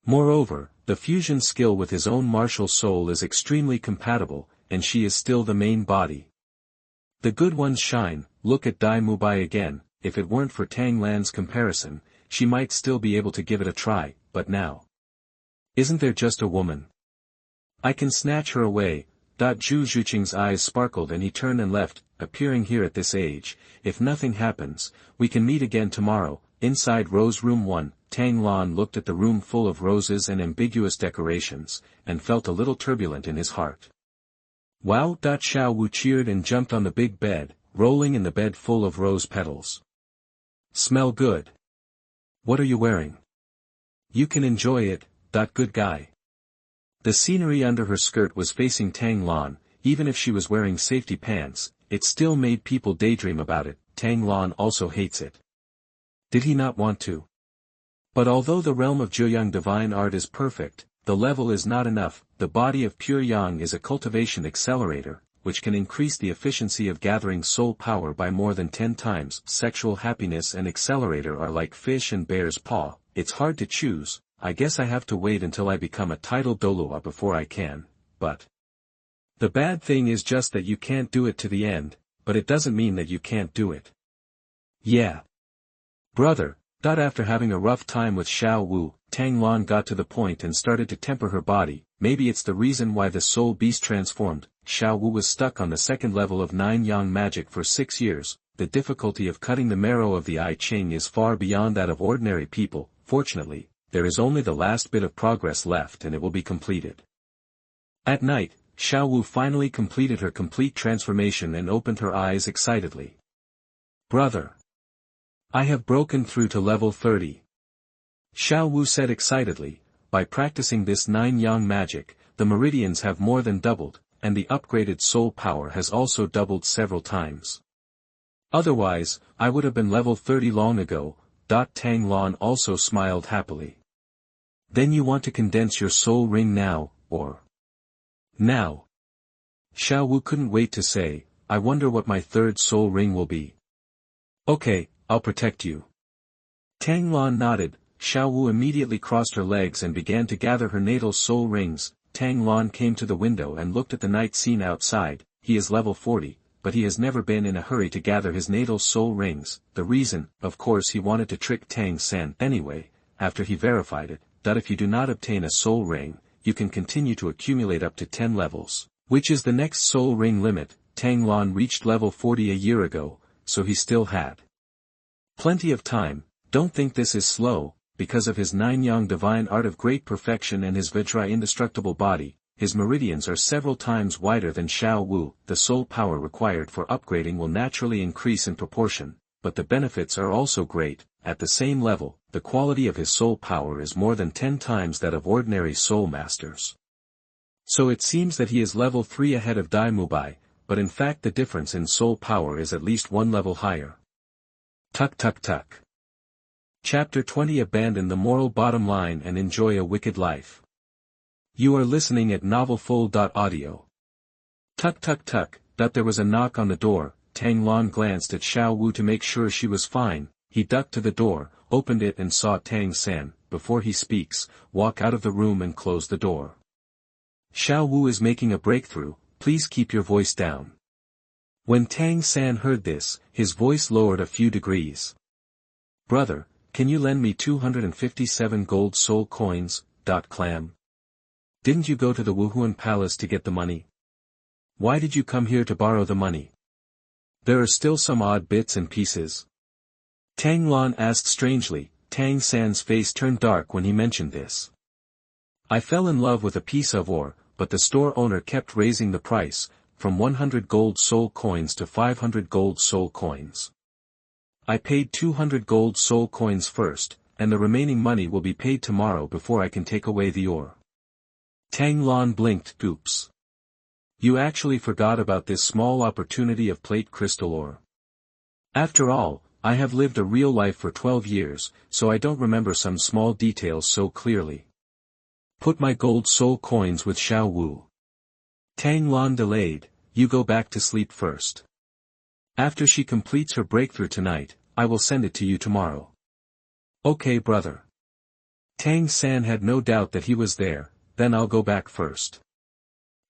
Moreover, the fusion skill with his own martial soul is extremely compatible, and she is still the main body. The good ones shine. Look at Dai Mubai again. If it weren't for Tang Lan's comparison, she might still be able to give it a try, but now. Isn't there just a woman? I can snatch her away. Zhu Zhuqing's eyes sparkled and he turned and left. Appearing here at this age, if nothing happens, we can meet again tomorrow. Inside Rose Room 1, Tang Lan looked at the room full of roses and ambiguous decorations, and felt a little turbulent in his heart. Wow! Xiao Wu cheered and jumped on the big bed, rolling in the bed full of rose petals. Smell good. What are you wearing? You can enjoy it. Good guy. The scenery under her skirt was facing Tang Lan. Even if she was wearing safety pants, it still made people daydream about it. Tang Lan also hates it. Did he not want to? But although the realm of Zhuyang divine art is perfect, the level is not enough. The body of pure yang is a cultivation accelerator, which can increase the efficiency of gathering soul power by more than 10 times. Sexual happiness and accelerator are like fish and bear's paw. It's hard to choose. I guess I have to wait until I become a titled Douluo before I can, but. The bad thing is just that you can't do it to the end, but it doesn't mean that you can't do it. Yeah. Brother. After having a rough time with Xiao Wu, Tang Lan got to the point and started to temper her body. Maybe it's the reason why the soul beast transformed. Xiao Wu was stuck on the 2nd level of 9 yang magic for 6 years. The difficulty of cutting the marrow of the I Ching is far beyond that of ordinary people. Fortunately, there is only the last bit of progress left and it will be completed. At night, Xiao Wu finally completed her complete transformation and opened her eyes excitedly. Brother! I have broken through to level 30. Xiao Wu said excitedly. By practicing this 9 yang magic, the meridians have more than doubled, and the upgraded soul power has also doubled several times. Otherwise, I would have been level 30 long ago. Tang Lan also smiled happily. Then you want to condense your soul ring now, or? Now. Xiao Wu couldn't wait to say, I wonder what my 3rd soul ring will be. Okay, I'll protect you. Tang Lan nodded. Xiao Wu immediately crossed her legs and began to gather her natal soul rings. Tang Lan came to the window and looked at the night scene outside. He is level 40, but he has never been in a hurry to gather his natal soul rings. The reason, of course, he wanted to trick Tang San anyway, after he verified it, that if you do not obtain a soul ring, you can continue to accumulate up to 10 levels, which is the next soul ring limit. Tang Lan reached level 40 a year ago, so he still had plenty of time. Don't think this is slow. Because of his 9 yang divine art of great perfection and his Vajra indestructible body, his meridians are several times wider than Xiao Wu. The soul power required for upgrading will naturally increase in proportion, but the benefits are also great. At the same level, the quality of his soul power is more than 10 times that of ordinary soul masters. So it seems that he is level 3 ahead of Dai Mubai, but in fact the difference in soul power is at least 1 level higher. Tuck. Chapter 20 Abandon the moral bottom line and enjoy a wicked life. You are listening at novelfull.audio. Tuck. There was a knock on the door. Tang Lan glanced at Xiao Wu to make sure she was fine. He ducked to the door, opened it and saw Tang San, before he speaks, walk out of the room and close the door. Xiao Wu is making a breakthrough, please keep your voice down. When Tang San heard this, his voice lowered a few degrees. Brother, can you lend me 257 gold soul coins, clam? Didn't you go to the Wuhuan palace to get the money? Why did you come here to borrow the money? There are still some odd bits and pieces. Tang Lan asked strangely. Tang San's face turned dark when he mentioned this. I fell in love with a piece of ore, but the store owner kept raising the price, from 100 gold soul coins to 500 gold soul coins. I paid 200 gold soul coins first, and the remaining money will be paid tomorrow before I can take away the ore. Tang Lan blinked. Oops. You actually forgot about this small opportunity of plate crystal ore. After all, I have lived a real life for 12 years, so I don't remember some small details so clearly. Put my gold soul coins with Xiao Wu. Tang Lan delayed, you go back to sleep first. After she completes her breakthrough tonight, I will send it to you tomorrow. Okay brother. Tang San had no doubt that he was there, then I'll go back first.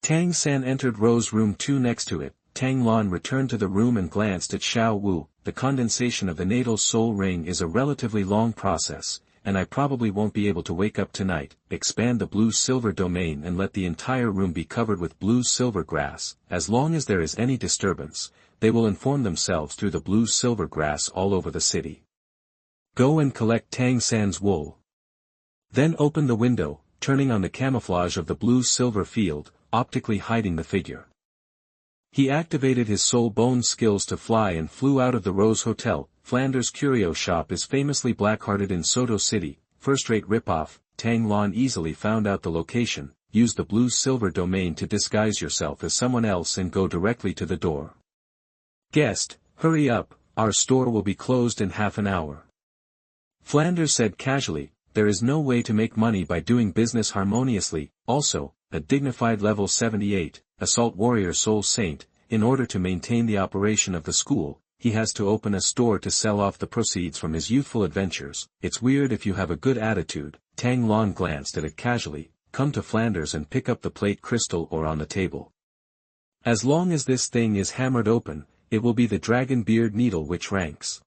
Tang San entered Rose room 2 next to it. Tang Lan returned to the room and glanced at Xiao Wu. The condensation of the natal soul ring is a relatively long process, and I probably won't be able to wake up tonight. Expand the blue-silver domain and let the entire room be covered with blue-silver grass. As long as there is any disturbance, they will inform themselves through the blue-silver grass all over the city. Go and collect Tang San's wool. Then open the window, turning on the camouflage of the blue-silver field, optically hiding the figure. He activated his soul bone skills to fly and flew out of the Rose Hotel. Flanders' curio shop is famously black-hearted in Soto City, first-rate ripoff. Tang Lan easily found out the location, used the blue-silver domain to disguise yourself as someone else and go directly to the door. Guest, hurry up, our store will be closed in half an hour. Flanders said casually, there is no way to make money by doing business harmoniously. Also, a dignified level 78, assault warrior soul saint, in order to maintain the operation of the school, he has to open a store to sell off the proceeds from his youthful adventures. It's weird if you have a good attitude. Tang Lan glanced at it casually. Come to Flanders and pick up the plate crystal ore on the table. As long as this thing is hammered open, it will be the dragon beard needle which ranks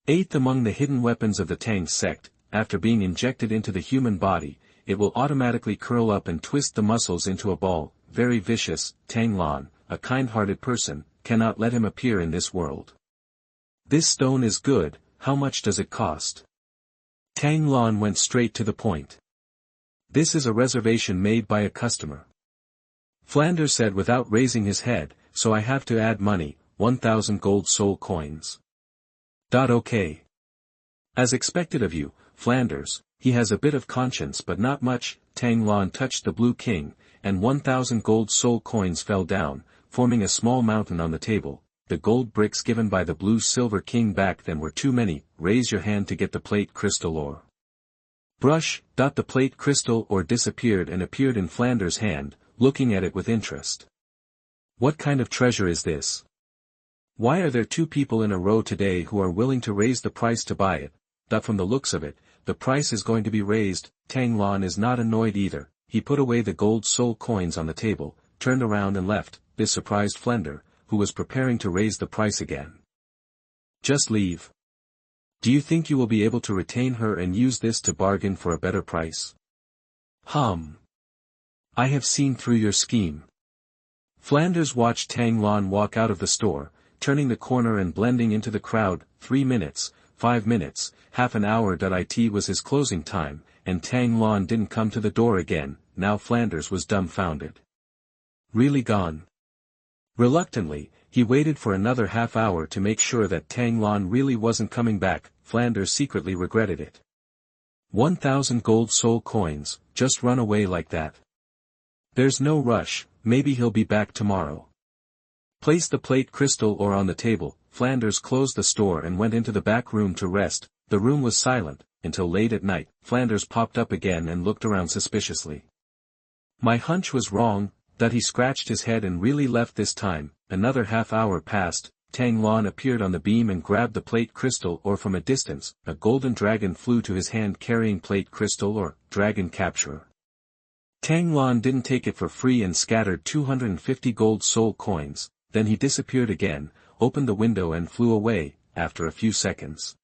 8th among the hidden weapons of the Tang sect. After being injected into the human body, it will automatically curl up and twist the muscles into a ball. Very vicious. Tang Lan, a kind-hearted person, cannot let him appear in this world. This stone is good, how much does it cost? Tang Lan went straight to the point. This is a reservation made by a customer. Flanders said without raising his head, so I have to add money, 1,000 gold soul coins. Okay. As expected of you, Flanders, he has a bit of conscience but not much. Tang Lan touched the blue king, and 1,000 gold soul coins fell down, forming a small mountain on the table. The gold bricks given by the blue-silver king back then were too many. Raise your hand to get the plate crystal ore. Brush. The plate crystal ore disappeared and appeared in Flanders' hand, looking at it with interest. What kind of treasure is this? Why are there 2 people in a row today who are willing to raise the price to buy it? From the looks of it, the price is going to be raised. Tang Lan is not annoyed either. He put away the gold soul coins on the table, turned around and left. This surprised Flanders, who was preparing to raise the price again. Just leave. Do you think you will be able to retain her and use this to bargain for a better price? I have seen through your scheme. Flanders watched Tang Lan walk out of the store, turning the corner and blending into the crowd. 3 minutes, 5 minutes, half an hour. It was his closing time, and Tang Lan didn't come to the door again. Now Flanders was dumbfounded. Really gone? Reluctantly, he waited for another half hour to make sure that Tang Lan really wasn't coming back. Flanders secretly regretted it. 1,000 gold soul coins, just run away like that. There's no rush, maybe he'll be back tomorrow. Place the plate crystal ore on the table. Flanders closed the store and went into the back room to rest. The room was silent, until late at night. Flanders popped up again and looked around suspiciously. My hunch was wrong. He scratched his head and really left this time. Another half hour passed. Tang Lan appeared on the beam and grabbed the plate crystal, or from a distance, a golden dragon flew to his hand carrying plate crystal or dragon capturer. Tang Lan didn't take it for free and scattered 250 gold soul coins, then he disappeared again, opened the window and flew away, after a few seconds.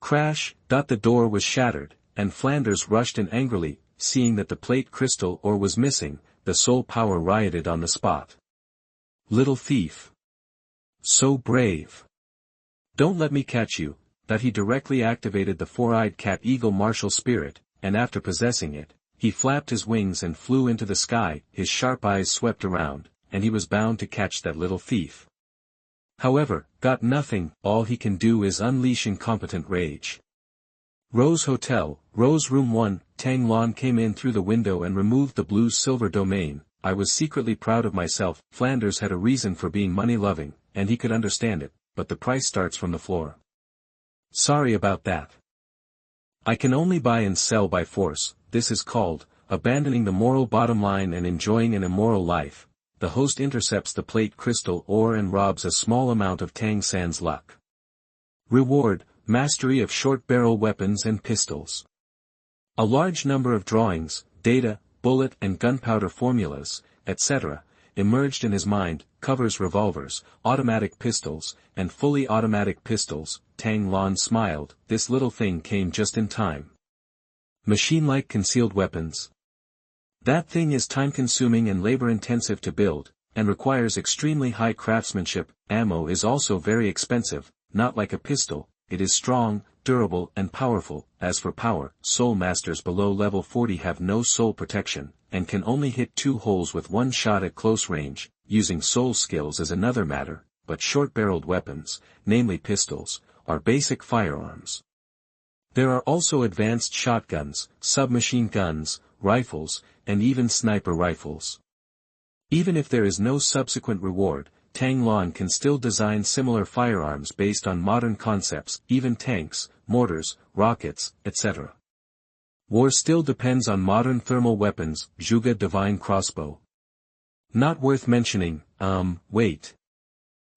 Crash! The door was shattered, and Flanders rushed in angrily, seeing that the plate crystal ore was missing. The soul power rioted on the spot. Little thief! So brave! Don't let me catch you! That he directly activated the four-eyed cat eagle martial spirit, and after possessing it, he flapped his wings and flew into the sky, his sharp eyes swept around, and he was bound to catch that little thief. However, got nothing, all he can do is unleash incompetent rage. Rose Hotel, Rose Room 1, Tang Lan came in through the window and removed the blue silver domain. I was secretly proud of myself. Flanders had a reason for being money-loving, and he could understand it, but the price starts from the floor. Sorry about that. I can only buy and sell by force. This is called abandoning the moral bottom line and enjoying an immoral life. The host intercepts the plate crystal ore and robs a small amount of Tang San's luck. Reward: mastery of short-barrel weapons and pistols. A large number of drawings, data, bullet and gunpowder formulas, etc., emerged in his mind. Covers: revolvers, automatic pistols, and fully automatic pistols. Tang Lan smiled. This little thing came just in time. Machine-like concealed weapons. That thing is time-consuming and labor-intensive to build, and requires extremely high craftsmanship. Ammo is also very expensive, not like a pistol. It is strong, durable and powerful. As for power, soul masters below level 40 have no soul protection, and can only hit 2 holes with 1 shot at close range. Using soul skills is another matter, but short-barreled weapons, namely pistols, are basic firearms. There are also advanced shotguns, submachine guns, rifles, and even sniper rifles. Even if there is no subsequent reward, Tang Lan can still design similar firearms based on modern concepts, even tanks, mortars, rockets, etc. War still depends on modern thermal weapons. Zhuge divine crossbow. Not worth mentioning. Wait.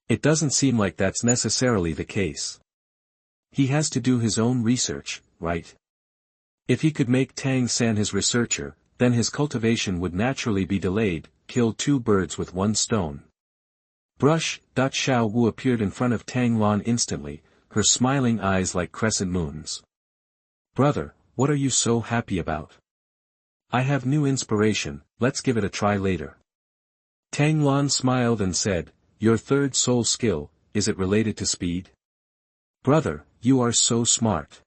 It doesn't seem like that's necessarily the case. He has to do his own research, right? If he could make Tang San his researcher, then his cultivation would naturally be delayed. Kill 2 birds with 1 stone. Brush. Xiao Wu appeared in front of Tang Lan instantly, her smiling eyes like crescent moons. Brother, what are you so happy about? I have new inspiration, let's give it a try later. Tang Lan smiled and said, your third soul skill, is it related to speed? Brother, you are so smart.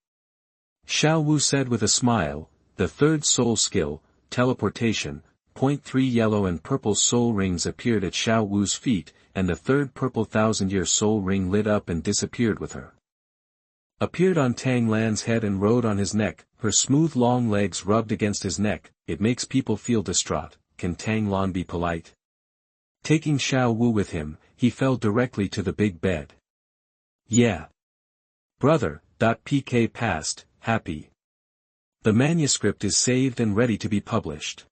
Xiao Wu said with a smile, the third soul skill, teleportation. 3 yellow and purple soul rings appeared at Xiao Wu's feet, and the third purple 1000-year soul ring lit up and disappeared with her. Appeared on Tang Lan's head and rode on his neck. Her smooth long legs rubbed against his neck. It makes people feel distraught. Can Tang Lan be polite? Taking Xiao Wu with him, he fell directly to the big bed. Yeah. Brother. PK passed, happy. The manuscript is saved and ready to be published.